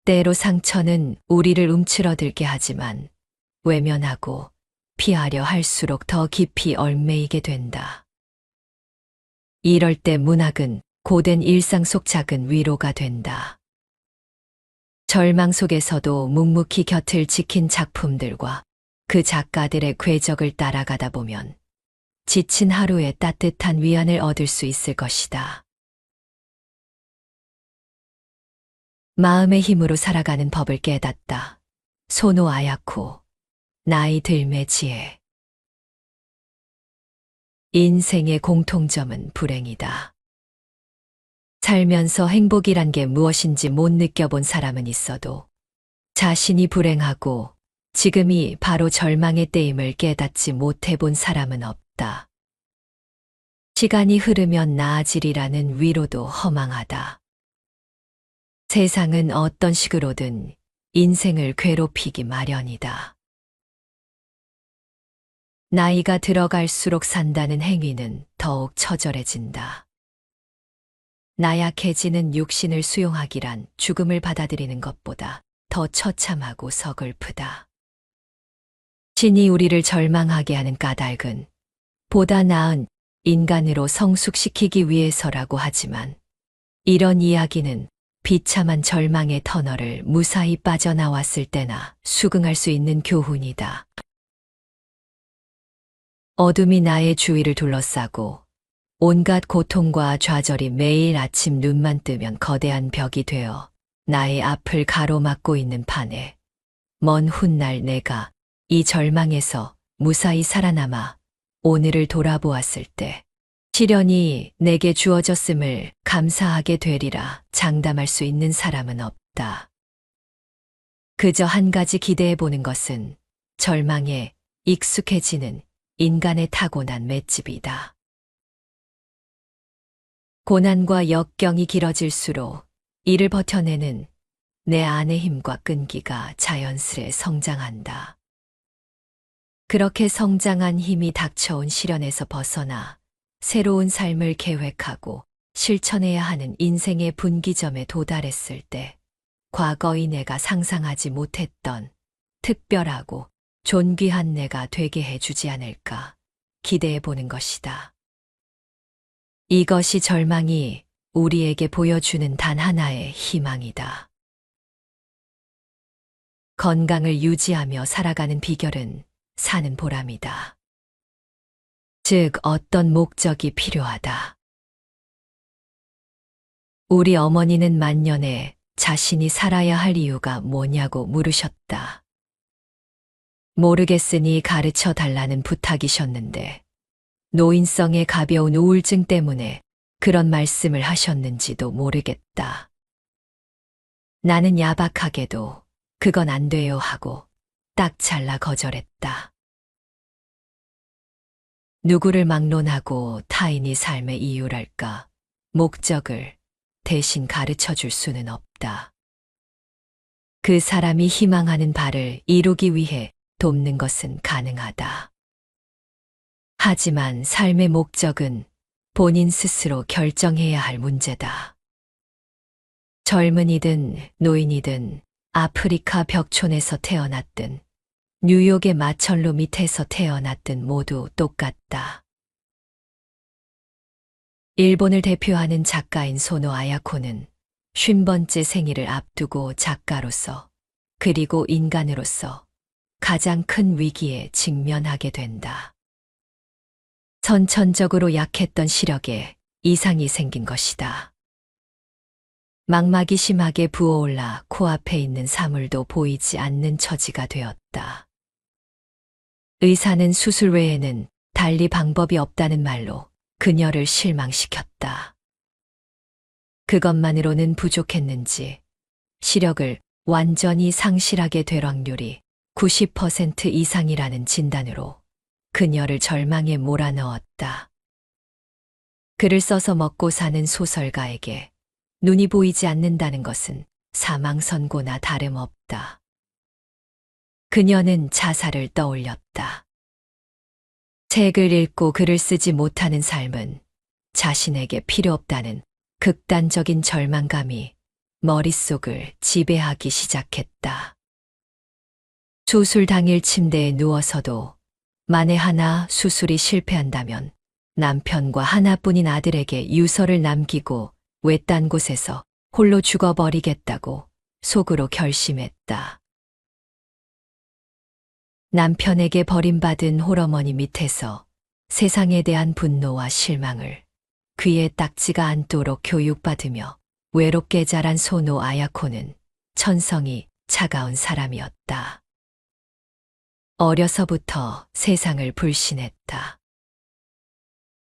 때로 상처는 우리를 움츠러들게 하지만 외면하고 피하려 할수록 더 깊이 얽매이게 된다. 이럴 때 문학은 고된 일상 속 작은 위로가 된다. 절망 속에서도 묵묵히 곁을 지킨 작품들과 그 작가들의 궤적을 따라가다 보면 지친 하루에 따뜻한 위안을 얻을 수 있을 것이다. 마음의 힘으로 살아가는 법을 깨닫다. 소노 아야코. 나이 들매 지혜. 인생의 공통점은 불행이다. 살면서 행복이란 게 무엇인지 못 느껴본 사람은 있어도 자신이 불행하고 지금이 바로 절망의 때임을 깨닫지 못해본 사람은 없다. 시간이 흐르면 나아지리라는 위로도 허망하다. 세상은 어떤 식으로든 인생을 괴롭히기 마련이다. 나이가 들어갈수록 산다는 행위는 더욱 처절해진다. 나약해지는 육신을 수용하기란 죽음을 받아들이는 것보다 더 처참하고 서글프다. 신이 우리를 절망하게 하는 까닭은 보다 나은 인간으로 성숙시키기 위해서라고 하지만 이런 이야기는 비참한 절망의 터널을 무사히 빠져나왔을 때나 수긍할 수 있는 교훈이다. 어둠이 나의 주위를 둘러싸고 온갖 고통과 좌절이 매일 아침 눈만 뜨면 거대한 벽이 되어 나의 앞을 가로막고 있는 판에 먼 훗날 내가 이 절망에서 무사히 살아남아 오늘을 돌아보았을 때 시련이 내게 주어졌음을 감사하게 되리라 장담할 수 있는 사람은 없다. 그저 한 가지 기대해 보는 것은 절망에 익숙해지는 인간의 타고난 맷집이다. 고난과 역경이 길어질수록 이를 버텨내는 내 안의 힘과 끈기가 자연스레 성장한다. 그렇게 성장한 힘이 닥쳐온 시련에서 벗어나 새로운 삶을 계획하고 실천해야 하는 인생의 분기점에 도달했을 때 과거의 내가 상상하지 못했던 특별하고 존귀한 내가 되게 해주지 않을까 기대해 보는 것이다. 이것이 절망이 우리에게 보여주는 단 하나의 희망이다. 건강을 유지하며 살아가는 비결은 사는 보람이다. 즉, 어떤 목적이 필요하다. 우리 어머니는 만년에 자신이 살아야 할 이유가 뭐냐고 물으셨다. 모르겠으니 가르쳐 달라는 부탁이셨는데 노인성의 가벼운 우울증 때문에 그런 말씀을 하셨는지도 모르겠다. 나는 야박하게도 그건 안 돼요 하고 딱 잘라 거절했다. 누구를 막론하고 타인이 삶의 이유랄까, 목적을 대신 가르쳐 줄 수는 없다. 그 사람이 희망하는 바를 이루기 위해 돕는 것은 가능하다. 하지만 삶의 목적은 본인 스스로 결정해야 할 문제다. 젊은이든 노인이든 아프리카 벽촌에서 태어났든 뉴욕의 마천루 밑에서 태어났든 모두 똑같다. 일본을 대표하는 작가인 소노 아야코는 50번째 생일을 앞두고 작가로서 그리고 인간으로서 가장 큰 위기에 직면하게 된다. 선천적으로 약했던 시력에 이상이 생긴 것이다. 망막이 심하게 부어올라 코앞에 있는 사물도 보이지 않는 처지가 되었다. 의사는 수술 외에는 달리 방법이 없다는 말로 그녀를 실망시켰다. 그것만으로는 부족했는지 시력을 완전히 상실하게 될 확률이 90% 이상이라는 진단으로 그녀를 절망에 몰아넣었다. 글을 써서 먹고 사는 소설가에게 눈이 보이지 않는다는 것은 사망 선고나 다름없다. 그녀는 자살을 떠올렸다. 책을 읽고 글을 쓰지 못하는 삶은 자신에게 필요 없다는 극단적인 절망감이 머릿속을 지배하기 시작했다. 수술 당일 침대에 누워서도 만에 하나 수술이 실패한다면 남편과 하나뿐인 아들에게 유서를 남기고 외딴 곳에서 홀로 죽어버리겠다고 속으로 결심했다. 남편에게 버림받은 홀어머니 밑에서 세상에 대한 분노와 실망을 귀에 딱지가 않도록 교육받으며 외롭게 자란 소노 아야코는 천성이 차가운 사람이었다. 어려서부터 세상을 불신했다.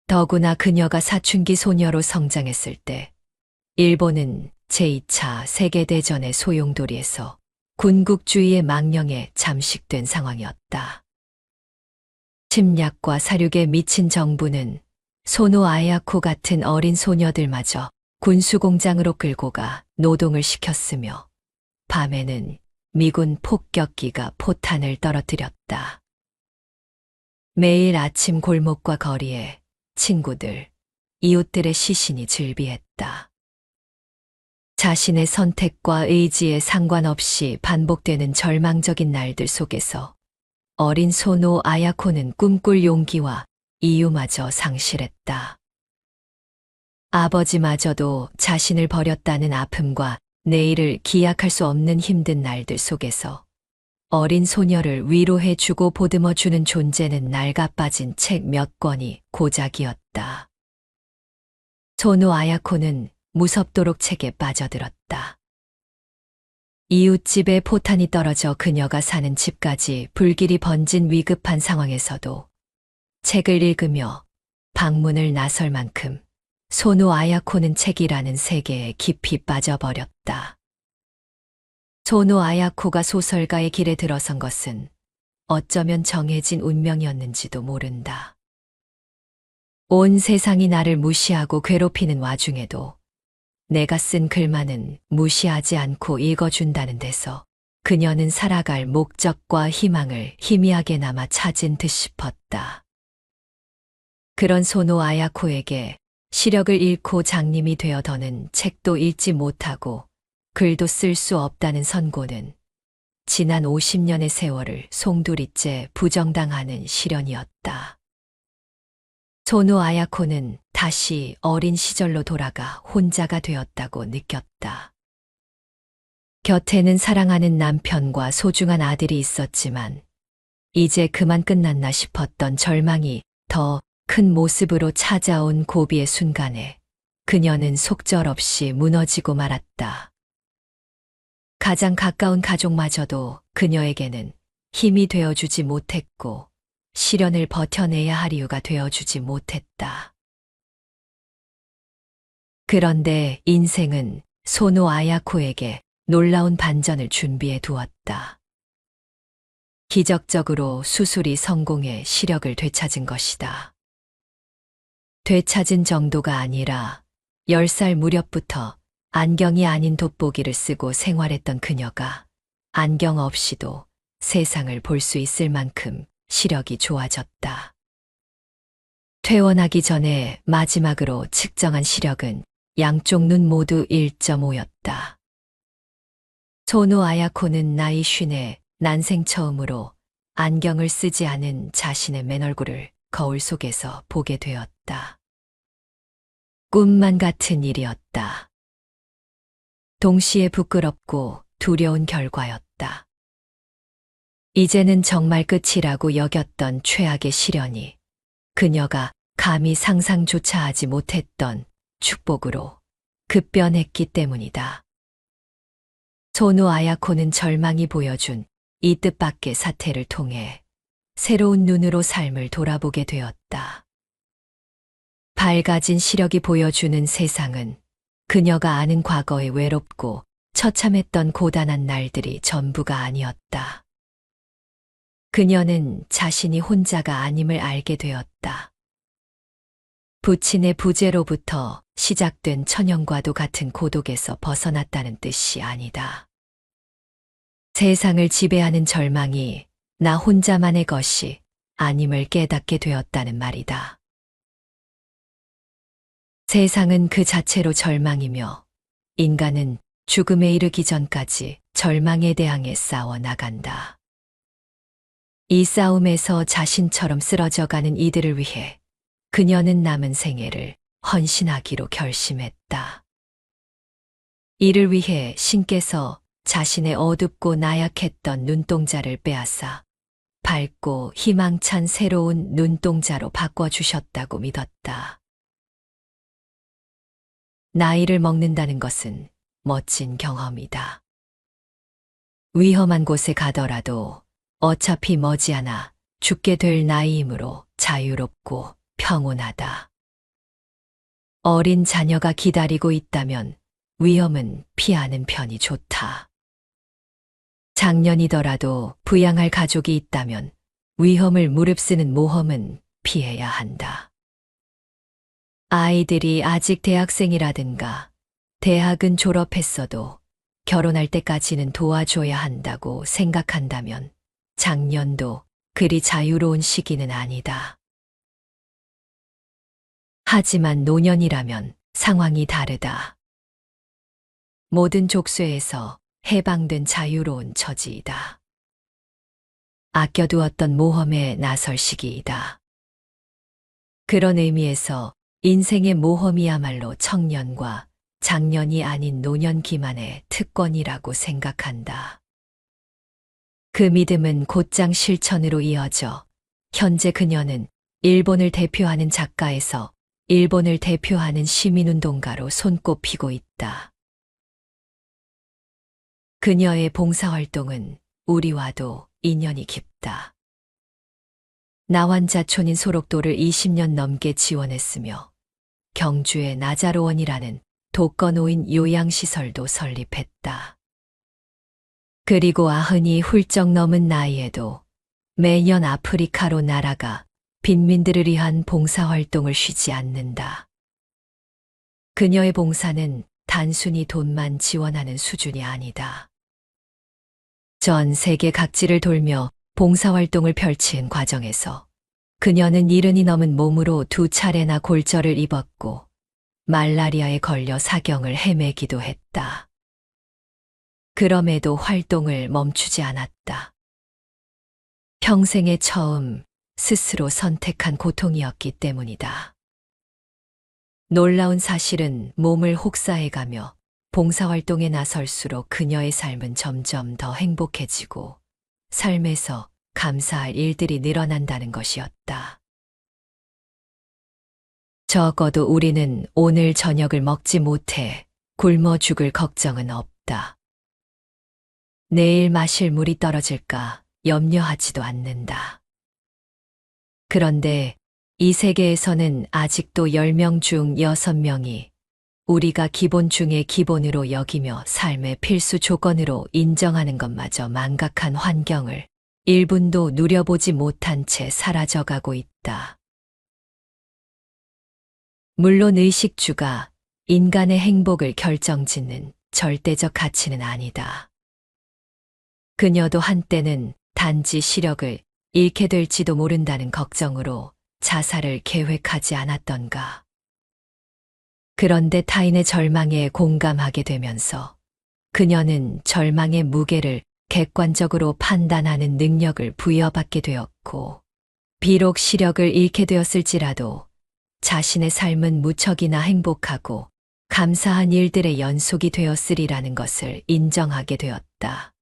더구나 그녀가 사춘기 소녀로 성장했을 때 일본은 제2차 세계대전의 소용돌이에서 군국주의의 망령에 잠식된 상황이었다. 침략과 사륙에 미친 정부는 소노 아야코 같은 어린 소녀들마저 군수공장으로 끌고 가 노동을 시켰으며 밤에는 미군 폭격기가 포탄을 떨어뜨렸다. 매일 아침 골목과 거리에 친구들, 이웃들의 시신이 즐비했다. 자신의 선택과 의지에 상관없이 반복되는 절망적인 날들 속에서 어린 소노 아야코는 꿈꿀 용기와 이유마저 상실했다. 아버지마저도 자신을 버렸다는 아픔과 내일을 기약할 수 없는 힘든 날들 속에서 어린 소녀를 위로해 주고 보듬어 주는 존재는 낡아빠진 책 몇 권이 고작이었다. 소노 아야코는 무섭도록 책에 빠져들었다. 이웃집에 포탄이 떨어져 그녀가 사는 집까지 불길이 번진 위급한 상황에서도 책을 읽으며 방문을 나설 만큼 소노 아야코는 책이라는 세계에 깊이 빠져버렸다. 소노 아야코가 소설가의 길에 들어선 것은 어쩌면 정해진 운명이었는지도 모른다. 온 세상이 나를 무시하고 괴롭히는 와중에도 내가 쓴 글만은 무시하지 않고 읽어준다는 데서 그녀는 살아갈 목적과 희망을 희미하게나마 찾은 듯 싶었다. 그런 소노 아야코에게 시력을 잃고 장님이 되어 더는 책도 읽지 못하고 글도 쓸 수 없다는 선고는 지난 50년의 세월을 송두리째 부정당하는 시련이었다. 소노 아야코는 다시 어린 시절로 돌아가 혼자가 되었다고 느꼈다. 곁에는 사랑하는 남편과 소중한 아들이 있었지만 이제 그만 끝났나 싶었던 절망이 더 큰 모습으로 찾아온 고비의 순간에 그녀는 속절없이 무너지고 말았다. 가장 가까운 가족마저도 그녀에게는 힘이 되어주지 못했고 시련을 버텨내야 할 이유가 되어주지 못했다. 그런데 인생은 소노 아야코에게 놀라운 반전을 준비해 두었다. 기적적으로 수술이 성공해 시력을 되찾은 것이다. 되찾은 정도가 아니라 10살 무렵부터 안경이 아닌 돋보기를 쓰고 생활했던 그녀가 안경 없이도 세상을 볼 수 있을 만큼 시력이 좋아졌다. 퇴원하기 전에 마지막으로 측정한 시력은 양쪽 눈 모두 1.5였다. 소노 아야코는 나이 50에 난생 처음으로 안경을 쓰지 않은 자신의 맨얼굴을 거울 속에서 보게 되었다. 꿈만 같은 일이었다. 동시에 부끄럽고 두려운 결과였다. 이제는 정말 끝이라고 여겼던 최악의 시련이 그녀가 감히 상상조차 하지 못했던 축복으로 급변했기 때문이다. 소노 아야코는 절망이 보여준 이 뜻밖의 사태를 통해 새로운 눈으로 삶을 돌아보게 되었다. 밝아진 시력이 보여주는 세상은 그녀가 아는 과거의 외롭고 처참했던 고단한 날들이 전부가 아니었다. 그녀는 자신이 혼자가 아님을 알게 되었다. 부친의 부재로부터 시작된 천연과도 같은 고독에서 벗어났다는 뜻이 아니다. 세상을 지배하는 절망이 나 혼자만의 것이 아님을 깨닫게 되었다는 말이다. 세상은 그 자체로 절망이며 인간은 죽음에 이르기 전까지 절망에 대항해 싸워 나간다. 이 싸움에서 자신처럼 쓰러져가는 이들을 위해 그녀는 남은 생애를 헌신하기로 결심했다. 이를 위해 신께서 자신의 어둡고 나약했던 눈동자를 빼앗아 밝고 희망찬 새로운 눈동자로 바꿔주셨다고 믿었다. 나이를 먹는다는 것은 멋진 경험이다. 위험한 곳에 가더라도 어차피 머지않아 죽게 될 나이이므로 자유롭고 평온하다. 어린 자녀가 기다리고 있다면 위험은 피하는 편이 좋다. 장년이더라도 부양할 가족이 있다면 위험을 무릅쓰는 모험은 피해야 한다. 아이들이 아직 대학생이라든가 대학은 졸업했어도 결혼할 때까지는 도와줘야 한다고 생각한다면 장년도 그리 자유로운 시기는 아니다. 하지만 노년이라면 상황이 다르다. 모든 족쇄에서 해방된 자유로운 처지이다. 아껴두었던 모험에 나설 시기이다. 그런 의미에서 인생의 모험이야말로 청년과 장년이 아닌 노년 기만의 특권이라고 생각한다. 그 믿음은 곧장 실천으로 이어져 현재 그녀는 일본을 대표하는 작가에서 일본을 대표하는 시민운동가로 손꼽히고 있다. 그녀의 봉사활동은 우리와도 인연이 깊다. 나환자촌인 소록도를 20년 넘게 지원했으며 경주의 나자로원이라는 독거노인 요양시설도 설립했다. 그리고 90이 훌쩍 넘은 나이에도 매년 아프리카로 날아가 빈민들을 위한 봉사활동을 쉬지 않는다. 그녀의 봉사는 단순히 돈만 지원하는 수준이 아니다. 전 세계 각지를 돌며 봉사활동을 펼친 과정에서 그녀는 70이 넘은 몸으로 2차례나 골절을 입었고 말라리아에 걸려 사경을 헤매기도 했다. 그럼에도 활동을 멈추지 않았다. 평생의 처음 스스로 선택한 고통이었기 때문이다. 놀라운 사실은 몸을 혹사해가며 봉사활동에 나설수록 그녀의 삶은 점점 더 행복해지고 삶에서 감사할 일들이 늘어난다는 것이었다. 적어도 우리는 오늘 저녁을 먹지 못해 굶어 죽을 걱정은 없다. 내일 마실 물이 떨어질까 염려하지도 않는다. 그런데 이 세계에서는 아직도 10명 중 6명이 우리가 기본 중의 기본으로 여기며 삶의 필수 조건으로 인정하는 것마저 망각한 환경을 1분도 누려보지 못한 채 사라져가고 있다. 물론 의식주가 인간의 행복을 결정짓는 절대적 가치는 아니다. 그녀도 한때는 단지 시력을 잃게 될지도 모른다는 걱정으로 자살을 계획하지 않았던가. 그런데 타인의 절망에 공감하게 되면서 그녀는 절망의 무게를 객관적으로 판단하는 능력을 부여받게 되었고, 비록 시력을 잃게 되었을지라도 자신의 삶은 무척이나 행복하고 감사한 일들의 연속이 되었으리라는 것을 인정하게 되었다.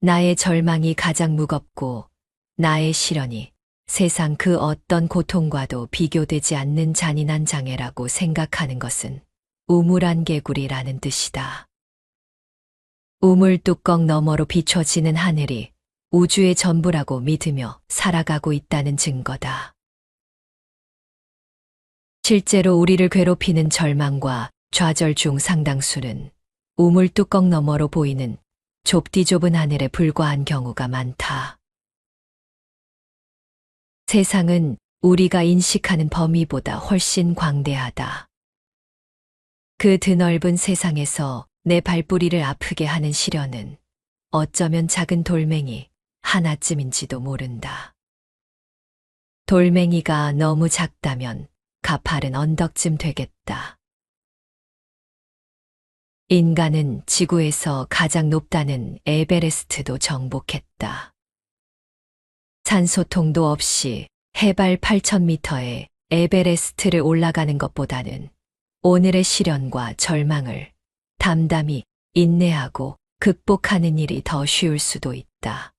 나의 절망이 가장 무겁고 나의 시련이 세상 그 어떤 고통과도 비교되지 않는 잔인한 장애라고 생각하는 것은 우물안 개구리라는 뜻이다. 우물 뚜껑 너머로 비춰지는 하늘이 우주의 전부라고 믿으며 살아가고 있다는 증거다. 실제로 우리를 괴롭히는 절망과 좌절 중 상당수는 우물 뚜껑 너머로 보이는 좁디 좁은 하늘에 불과한 경우가 많다. 세상은 우리가 인식하는 범위보다 훨씬 광대하다. 그 드넓은 세상에서 내 발뿌리를 아프게 하는 시련은 어쩌면 작은 돌멩이 하나쯤인지도 모른다. 돌멩이가 너무 작다면 가파른 언덕쯤 되겠다. 인간은 지구에서 가장 높다는 에베레스트도 정복했다. 산소통도 없이 해발 8,000m의 에베레스트를 올라가는 것보다는 오늘의 시련과 절망을 담담히 인내하고 극복하는 일이 더 쉬울 수도 있다.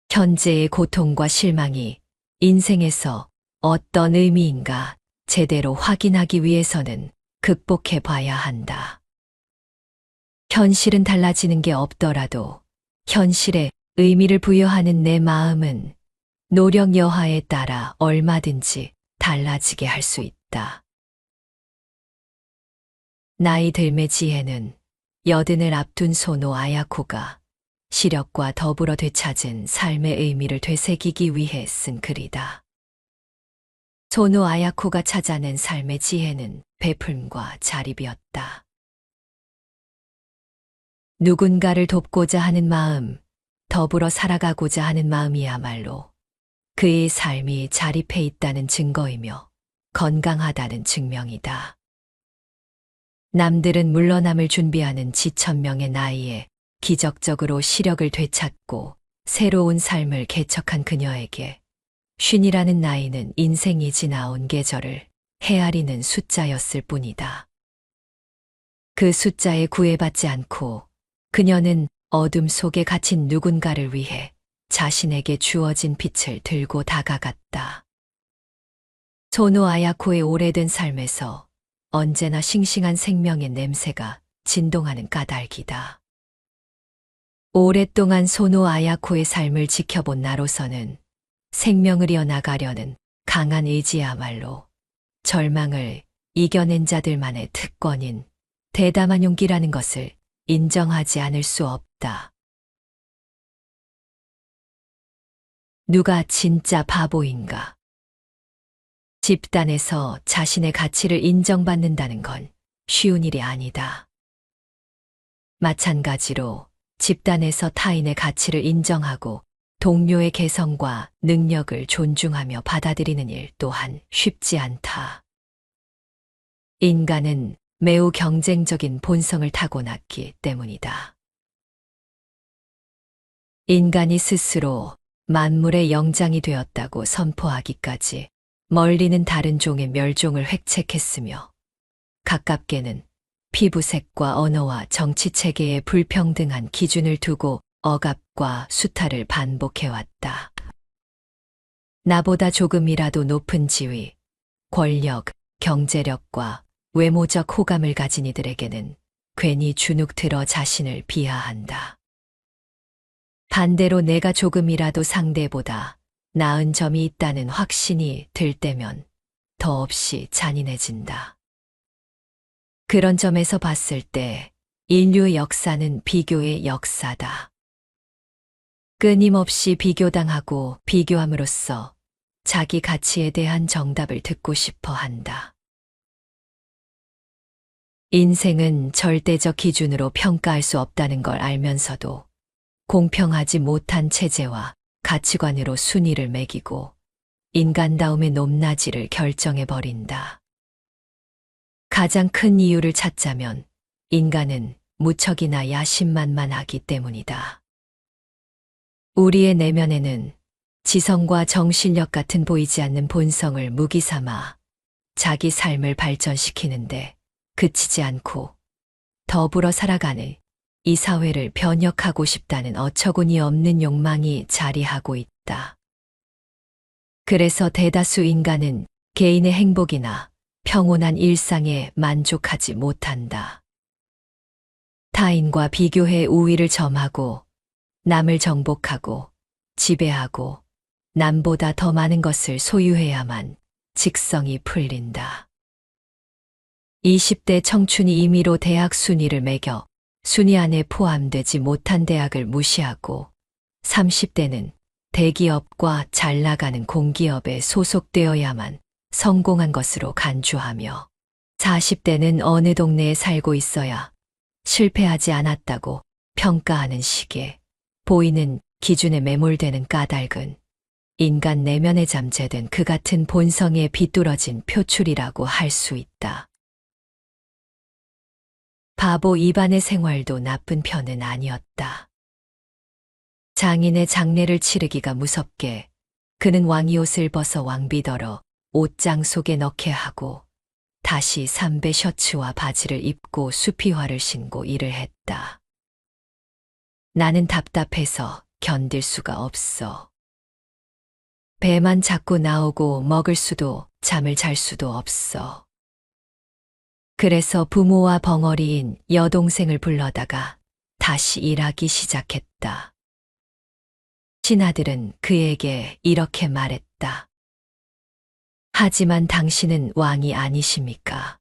현재의 고통과 실망이 인생에서 어떤 의미인가 제대로 확인하기 위해서는 극복해 봐야 한다. 현실은 달라지는 게 없더라도 현실에 의미를 부여하는 내 마음은 노력 여하에 따라 얼마든지 달라지게 할 수 있다. 나이 들매 지혜는 여든을 앞둔 소노 아야코가 시력과 더불어 되찾은 삶의 의미를 되새기기 위해 쓴 글이다. 소노 아야코가 찾아낸 삶의 지혜는 베풀과 자립이었다. 누군가를 돕고자 하는 마음, 더불어 살아가고자 하는 마음이야말로 그의 삶이 자립해 있다는 증거이며 건강하다는 증명이다. 남들은 물러남을 준비하는 지천명의 나이에 기적적으로 시력을 되찾고 새로운 삶을 개척한 그녀에게 50이라는 나이는 인생이 지나온 계절을 헤아리는 숫자였을 뿐이다. 그 숫자에 구애받지 않고 그녀는 어둠 속에 갇힌 누군가를 위해 자신에게 주어진 빛을 들고 다가갔다. 소노 아야코의 오래된 삶에서 언제나 싱싱한 생명의 냄새가 진동하는 까닭이다. 오랫동안 소노 아야코의 삶을 지켜본 나로서는 생명을 이어나가려는 강한 의지야말로 절망을 이겨낸 자들만의 특권인 대담한 용기라는 것을 인정하지 않을 수 없다. 누가 진짜 바보인가? 집단에서 자신의 가치를 인정받는다는 건 쉬운 일이 아니다. 마찬가지로 집단에서 타인의 가치를 인정하고 동료의 개성과 능력을 존중하며 받아들이는 일 또한 쉽지 않다. 인간은 매우 경쟁적인 본성을 타고났기 때문이다. 인간이 스스로 만물의 영장이 되었다고 선포하기까지 멀리는 다른 종의 멸종을 획책했으며 가깝게는 피부색과 언어와 정치체계의 불평등한 기준을 두고 억압과 수탈을 반복해왔다. 나보다 조금이라도 높은 지위, 권력, 경제력과 외모적 호감을 가진 이들에게는 괜히 주눅 들어 자신을 비하한다. 반대로 내가 조금이라도 상대보다 나은 점이 있다는 확신이 들 때면 더없이 잔인해진다. 그런 점에서 봤을 때 인류의 역사는 비교의 역사다. 끊임없이 비교당하고 비교함으로써 자기 가치에 대한 정답을 듣고 싶어 한다. 인생은 절대적 기준으로 평가할 수 없다는 걸 알면서도 공평하지 못한 체제와 가치관으로 순위를 매기고 인간다움의 높낮이를 결정해버린다. 가장 큰 이유를 찾자면 인간은 무척이나 야심만만하기 때문이다. 우리의 내면에는 지성과 정신력 같은 보이지 않는 본성을 무기 삼아 자기 삶을 발전시키는데 그치지 않고 더불어 살아가는 이 사회를 변혁하고 싶다는 어처구니 없는 욕망이 자리하고 있다. 그래서 대다수 인간은 개인의 행복이나 평온한 일상에 만족하지 못한다. 타인과 비교해 우위를 점하고 남을 정복하고 지배하고 남보다 더 많은 것을 소유해야만 직성이 풀린다. 20대 청춘이 임의로 대학 순위를 매겨 순위 안에 포함되지 못한 대학을 무시하고 30대는 대기업과 잘 나가는 공기업에 소속되어야만 성공한 것으로 간주하며 40대는 어느 동네에 살고 있어야 실패하지 않았다고 평가하는 식의 보이는 기준에 매몰되는 까닭은 인간 내면에 잠재된 그 같은 본성에 비뚤어진 표출이라고 할 수 있다. 바보 이반의 생활도 나쁜 편은 아니었다. 장인의 장례를 치르기가 무섭게 그는 왕이옷을 벗어 왕비더러 옷장 속에 넣게 하고 다시 삼배 셔츠와 바지를 입고 수피화를 신고 일을 했다. 나는 답답해서 견딜 수가 없어. 배만 자꾸 나오고 먹을 수도 잠을 잘 수도 없어. 그래서 부모와 벙어리인 여동생을 불러다가 다시 일하기 시작했다. 친아들은 그에게 이렇게 말했다. 하지만 당신은 왕이 아니십니까?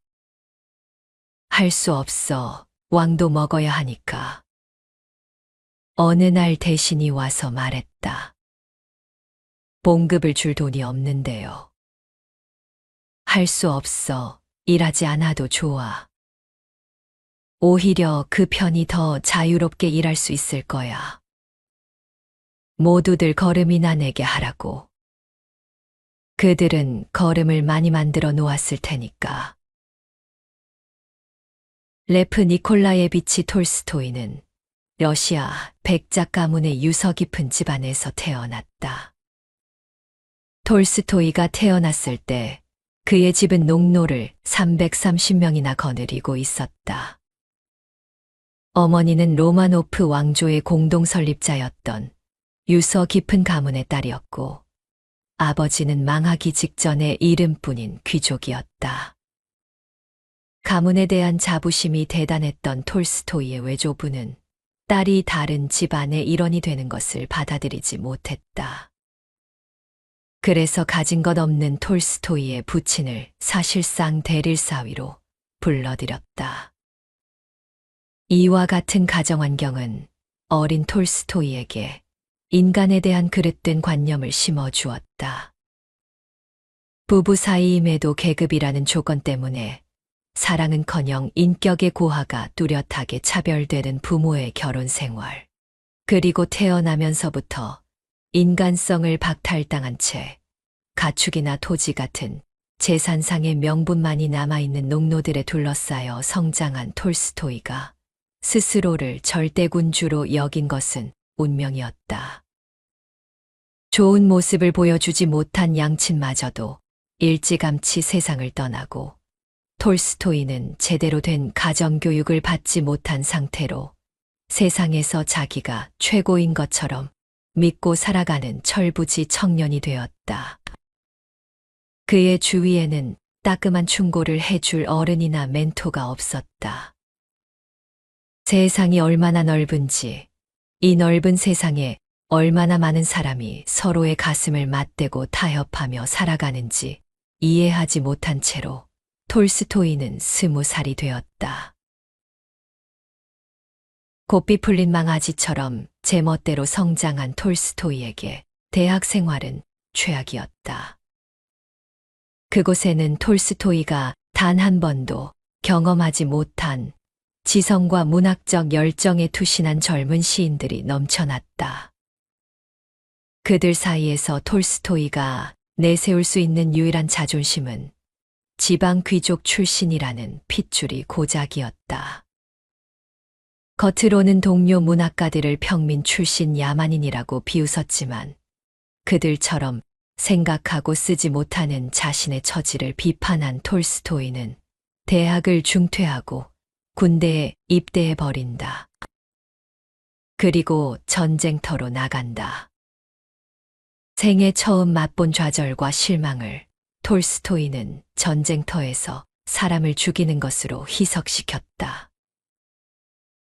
할 수 없어. 왕도 먹어야 하니까. 어느 날 대신이 와서 말했다. 봉급을 줄 돈이 없는데요. 할 수 없어. 일하지 않아도 좋아. 오히려 그 편이 더 자유롭게 일할 수 있을 거야. 모두들 걸음이나 내게 하라고. 그들은 걸음을 많이 만들어 놓았을 테니까. 레프 니콜라예비치 톨스토이는 러시아 백작 가문의 유서 깊은 집안에서 태어났다. 톨스토이가 태어났을 때 그의 집은 농노를 330명이나 거느리고 있었다. 어머니는 로마노프 왕조의 공동 설립자였던 유서 깊은 가문의 딸이었고 아버지는 망하기 직전의 이름뿐인 귀족이었다. 가문에 대한 자부심이 대단했던 톨스토이의 외조부는 딸이 다른 집안의 일원이 되는 것을 받아들이지 못했다. 그래서 가진 것 없는 톨스토이의 부친을 사실상 대릴사위로 불러들였다. 이와 같은 가정환경은 어린 톨스토이에게 인간에 대한 그릇된 관념을 심어주었다. 부부 사이임에도 계급이라는 조건 때문에 사랑은커녕 인격의 고하가 뚜렷하게 차별되는 부모의 결혼 생활, 그리고 태어나면서부터 인간성을 박탈당한 채 가축이나 토지 같은 재산상의 명분만이 남아있는 농노들에 둘러싸여 성장한 톨스토이가 스스로를 절대군주로 여긴 것은 운명이었다. 좋은 모습을 보여주지 못한 양친마저도 일찌감치 세상을 떠나고 톨스토이는 제대로 된 가정교육을 받지 못한 상태로 세상에서 자기가 최고인 것처럼 믿고 살아가는 철부지 청년이 되었다. 그의 주위에는 따끔한 충고를 해줄 어른이나 멘토가 없었다. 세상이 얼마나 넓은지, 이 넓은 세상에 얼마나 많은 사람이 서로의 가슴을 맞대고 타협하며 살아가는지 이해하지 못한 채로 톨스토이는 20살이 되었다. 고삐 풀린 망아지처럼 제멋대로 성장한 톨스토이에게 대학 생활은 최악이었다. 그곳에는 톨스토이가 단 한 번도 경험하지 못한 지성과 문학적 열정에 투신한 젊은 시인들이 넘쳐났다. 그들 사이에서 톨스토이가 내세울 수 있는 유일한 자존심은 지방 귀족 출신이라는 핏줄이 고작이었다. 겉으로는 동료 문학가들을 평민 출신 야만인이라고 비웃었지만 그들처럼 생각하고 쓰지 못하는 자신의 처지를 비판한 톨스토이는 대학을 중퇴하고 군대에 입대해버린다. 그리고 전쟁터로 나간다. 생애 처음 맛본 좌절과 실망을 톨스토이는 전쟁터에서 사람을 죽이는 것으로 희석시켰다.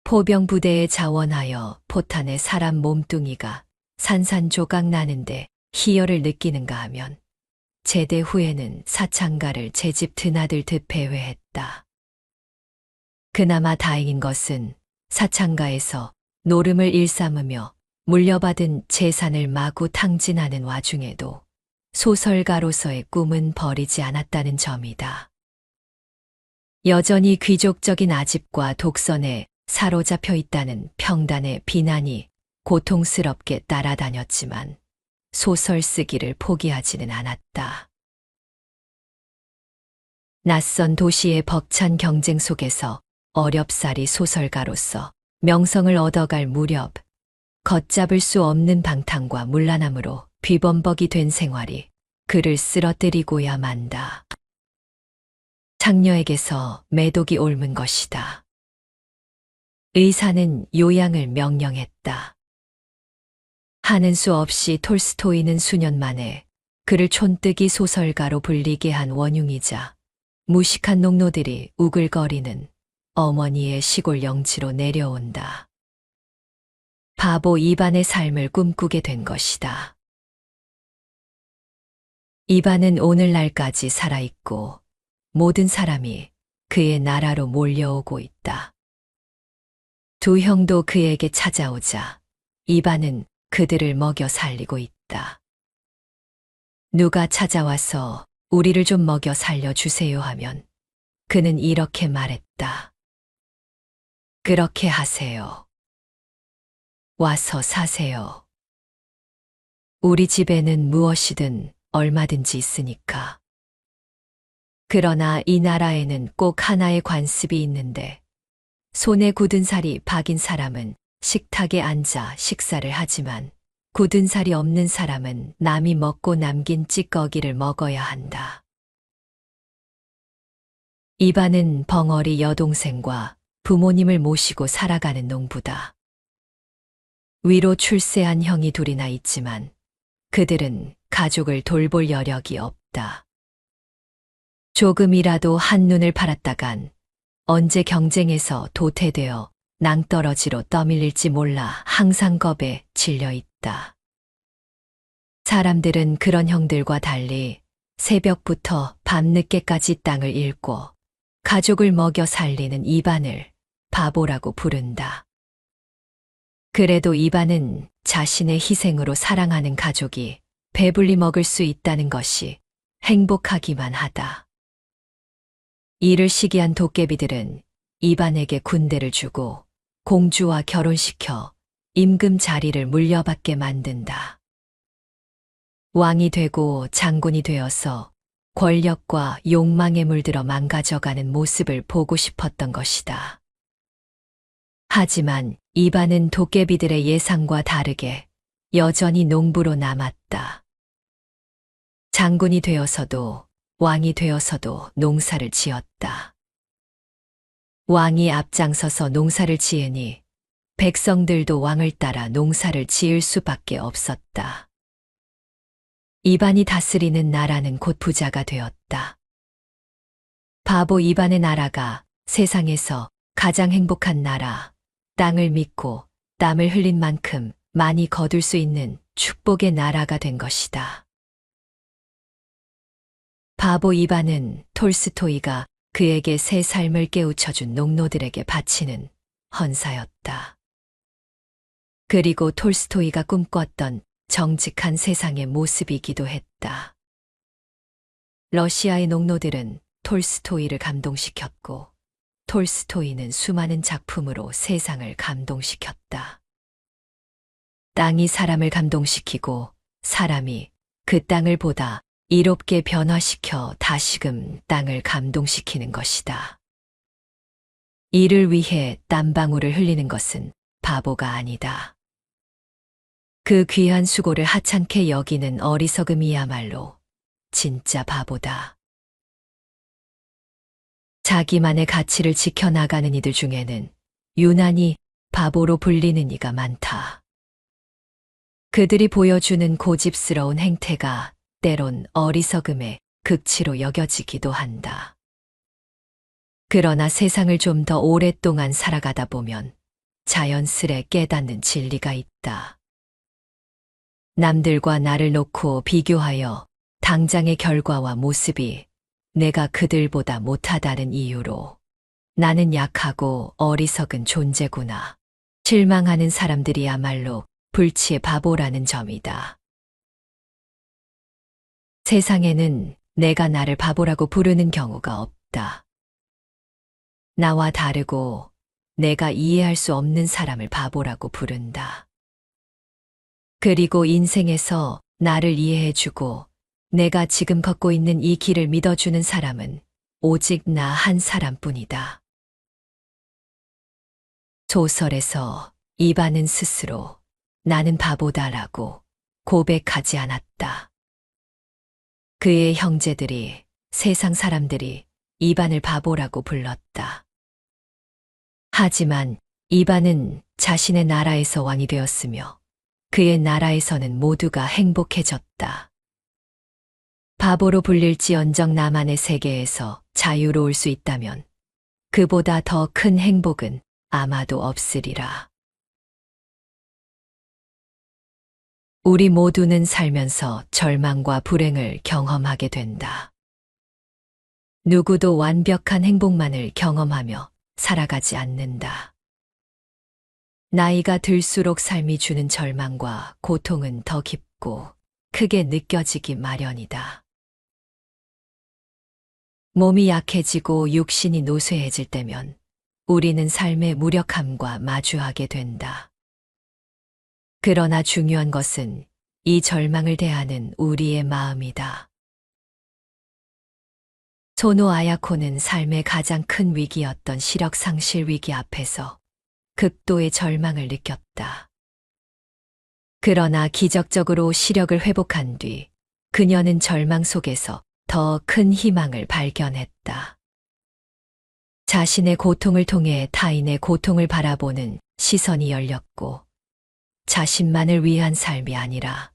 포병 부대에 자원하여 포탄에 사람 몸뚱이가 산산조각 나는데 희열을 느끼는가 하면 제대 후에는 사창가를 제 집 드나들듯 배회했다. 그나마 다행인 것은 사창가에서 노름을 일삼으며 물려받은 재산을 마구 탕진하는 와중에도 소설가로서의 꿈은 버리지 않았다는 점이다. 여전히 귀족적인 아집과 독선에 사로잡혀 있다는 평단의 비난이 고통스럽게 따라다녔지만 소설 쓰기를 포기하지는 않았다. 낯선 도시의 벅찬 경쟁 속에서 어렵사리 소설가로서 명성을 얻어갈 무렵 걷잡을 수 없는 방탕과 문란함으로 비범벅이 된 생활이 그를 쓰러뜨리고야 만다. 창녀에게서 매독이 옮은 것이다. 의사는 요양을 명령했다. 하는 수 없이 톨스토이는 수년 만에 그를 촌뜨기 소설가로 불리게 한 원흉이자 무식한 농노들이 우글거리는 어머니의 시골 영지로 내려온다. 바보 이반의 삶을 꿈꾸게 된 것이다. 이반은 오늘날까지 살아있고 모든 사람이 그의 나라로 몰려오고 있다. 두 형도 그에게 찾아오자 이반은 그들을 먹여 살리고 있다. 누가 찾아와서 우리를 좀 먹여 살려주세요 하면 그는 이렇게 말했다. 그렇게 하세요. 와서 사세요. 우리 집에는 무엇이든 얼마든지 있으니까. 그러나 이 나라에는 꼭 하나의 관습이 있는데 손에 굳은 살이 박인 사람은 식탁에 앉아 식사를 하지만 굳은 살이 없는 사람은 남이 먹고 남긴 찌꺼기를 먹어야 한다. 이반은 벙어리 여동생과 부모님을 모시고 살아가는 농부다. 위로 출세한 형이 둘이나 있지만 그들은 가족을 돌볼 여력이 없다. 조금이라도 한눈을 팔았다간 언제 경쟁에서 도태되어 낭떠러지로 떠밀릴지 몰라 항상 겁에 질려 있다. 사람들은 그런 형들과 달리 새벽부터 밤늦게까지 땅을 읽고 가족을 먹여 살리는 이반을 바보라고 부른다. 그래도 이반은 자신의 희생으로 사랑하는 가족이 배불리 먹을 수 있다는 것이 행복하기만 하다. 이를 시기한 도깨비들은 이반에게 군대를 주고 공주와 결혼시켜 임금 자리를 물려받게 만든다. 왕이 되고 장군이 되어서 권력과 욕망에 물들어 망가져가는 모습을 보고 싶었던 것이다. 하지만 이반은 도깨비들의 예상과 다르게 여전히 농부로 남았다. 장군이 되어서도 왕이 되어서도 농사를 지었다. 왕이 앞장서서 농사를 지으니 백성들도 왕을 따라 농사를 지을 수밖에 없었다. 이반이 다스리는 나라는 곧 부자가 되었다. 바보 이반의 나라가 세상에서 가장 행복한 나라, 땅을 믿고 땀을 흘린 만큼 많이 거둘 수 있는 축복의 나라가 된 것이다. 바보 이반은 톨스토이가 그에게 새 삶을 깨우쳐준 농노들에게 바치는 헌사였다. 그리고 톨스토이가 꿈꿨던 정직한 세상의 모습이기도 했다. 러시아의 농노들은 톨스토이를 감동시켰고 톨스토이는 수많은 작품으로 세상을 감동시켰다. 땅이 사람을 감동시키고 사람이 그 땅을 보다 이롭게 변화시켜 다시금 땅을 감동시키는 것이다. 이를 위해 땀방울을 흘리는 것은 바보가 아니다. 그 귀한 수고를 하찮게 여기는 어리석음이야말로 진짜 바보다. 자기만의 가치를 지켜나가는 이들 중에는 유난히 바보로 불리는 이가 많다. 그들이 보여주는 고집스러운 행태가 때론 어리석음의 극치로 여겨지기도 한다. 그러나 세상을 좀 더 오랫동안 살아가다 보면 자연스레 깨닫는 진리가 있다. 남들과 나를 놓고 비교하여 당장의 결과와 모습이 내가 그들보다 못하다는 이유로 나는 약하고 어리석은 존재구나. 실망하는 사람들이야말로 불치의 바보라는 점이다. 세상에는 내가 나를 바보라고 부르는 경우가 없다. 나와 다르고 내가 이해할 수 없는 사람을 바보라고 부른다. 그리고 인생에서 나를 이해해주고 내가 지금 걷고 있는 이 길을 믿어주는 사람은 오직 나 한 사람뿐이다. 소설에서 이반은 스스로 나는 바보다라고 고백하지 않았다. 그의 형제들이, 세상 사람들이 이반을 바보라고 불렀다. 하지만 이반은 자신의 나라에서 왕이 되었으며 그의 나라에서는 모두가 행복해졌다. 바보로 불릴지언정 나만의 세계에서 자유로울 수 있다면 그보다 더 큰 행복은 아마도 없으리라. 우리 모두는 살면서 절망과 불행을 경험하게 된다. 누구도 완벽한 행복만을 경험하며 살아가지 않는다. 나이가 들수록 삶이 주는 절망과 고통은 더 깊고 크게 느껴지기 마련이다. 몸이 약해지고 육신이 노쇠해질 때면 우리는 삶의 무력함과 마주하게 된다. 그러나 중요한 것은 이 절망을 대하는 우리의 마음이다. 소노 아야코는 삶의 가장 큰 위기였던 시력 상실 위기 앞에서 극도의 절망을 느꼈다. 그러나 기적적으로 시력을 회복한 뒤 그녀는 절망 속에서 더 큰 희망을 발견했다. 자신의 고통을 통해 타인의 고통을 바라보는 시선이 열렸고 자신만을 위한 삶이 아니라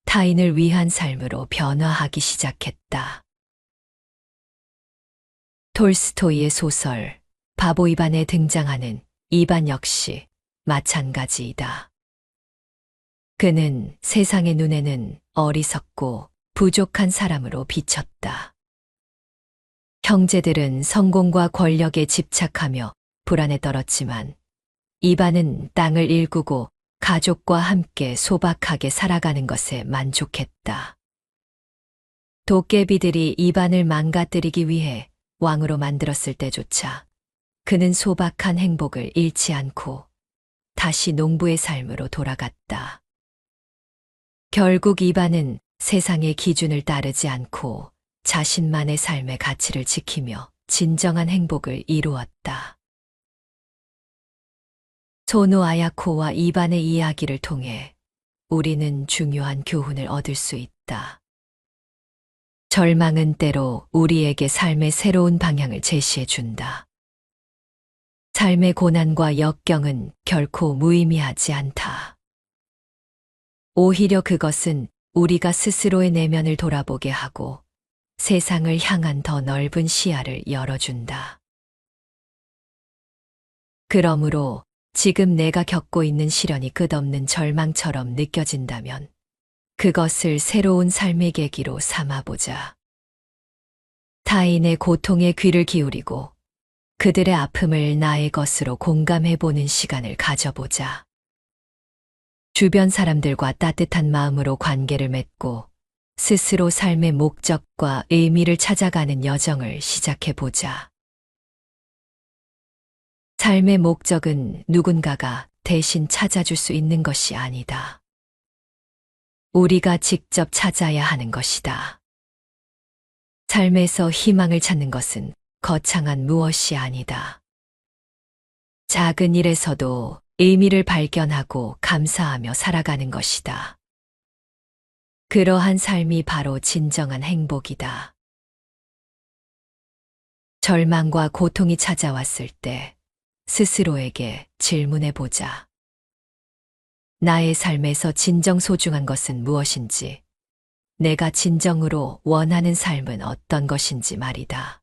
타인을 위한 삶으로 변화하기 시작했다. 톨스토이의 소설 바보 이반에 등장하는 이반 역시 마찬가지이다. 그는 세상의 눈에는 어리석고 부족한 사람으로 비쳤다. 형제들은 성공과 권력에 집착하며 불안에 떨었지만 이반은 땅을 일구고 가족과 함께 소박하게 살아가는 것에 만족했다. 도깨비들이 이반을 망가뜨리기 위해 왕으로 만들었을 때조차 그는 소박한 행복을 잃지 않고 다시 농부의 삶으로 돌아갔다. 결국 이반은 세상의 기준을 따르지 않고 자신만의 삶의 가치를 지키며 진정한 행복을 이루었다. 소노 아야코와 이반의 이야기를 통해 우리는 중요한 교훈을 얻을 수 있다. 절망은 때로 우리에게 삶의 새로운 방향을 제시해 준다. 삶의 고난과 역경은 결코 무의미하지 않다. 오히려 그것은 우리가 스스로의 내면을 돌아보게 하고 세상을 향한 더 넓은 시야를 열어준다. 그러므로 지금 내가 겪고 있는 시련이 끝없는 절망처럼 느껴진다면 그것을 새로운 삶의 계기로 삼아보자. 타인의 고통에 귀를 기울이고 그들의 아픔을 나의 것으로 공감해보는 시간을 가져보자. 주변 사람들과 따뜻한 마음으로 관계를 맺고 스스로 삶의 목적과 의미를 찾아가는 여정을 시작해보자. 삶의 목적은 누군가가 대신 찾아줄 수 있는 것이 아니다. 우리가 직접 찾아야 하는 것이다. 삶에서 희망을 찾는 것은 거창한 무엇이 아니다. 작은 일에서도 의미를 발견하고 감사하며 살아가는 것이다. 그러한 삶이 바로 진정한 행복이다. 절망과 고통이 찾아왔을 때 스스로에게 질문해보자. 나의 삶에서 진정 소중한 것은 무엇인지, 내가 진정으로 원하는 삶은 어떤 것인지 말이다.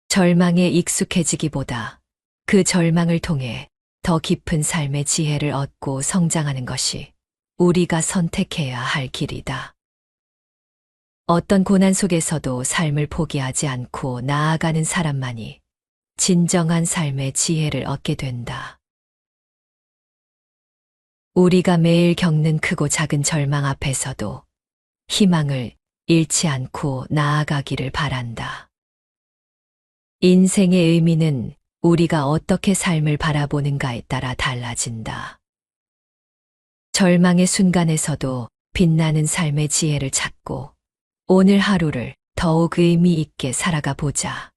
절망에 익숙해지기보다 그 절망을 통해 더 깊은 삶의 지혜를 얻고 성장하는 것이 우리가 선택해야 할 길이다. 어떤 고난 속에서도 삶을 포기하지 않고 나아가는 사람만이 진정한 삶의 지혜를 얻게 된다. 우리가 매일 겪는 크고 작은 절망 앞에서도 희망을 잃지 않고 나아가기를 바란다. 인생의 의미는 우리가 어떻게 삶을 바라보는가에 따라 달라진다. 절망의 순간에서도 빛나는 삶의 지혜를 찾고 오늘 하루를 더욱 의미 있게 살아가 보자.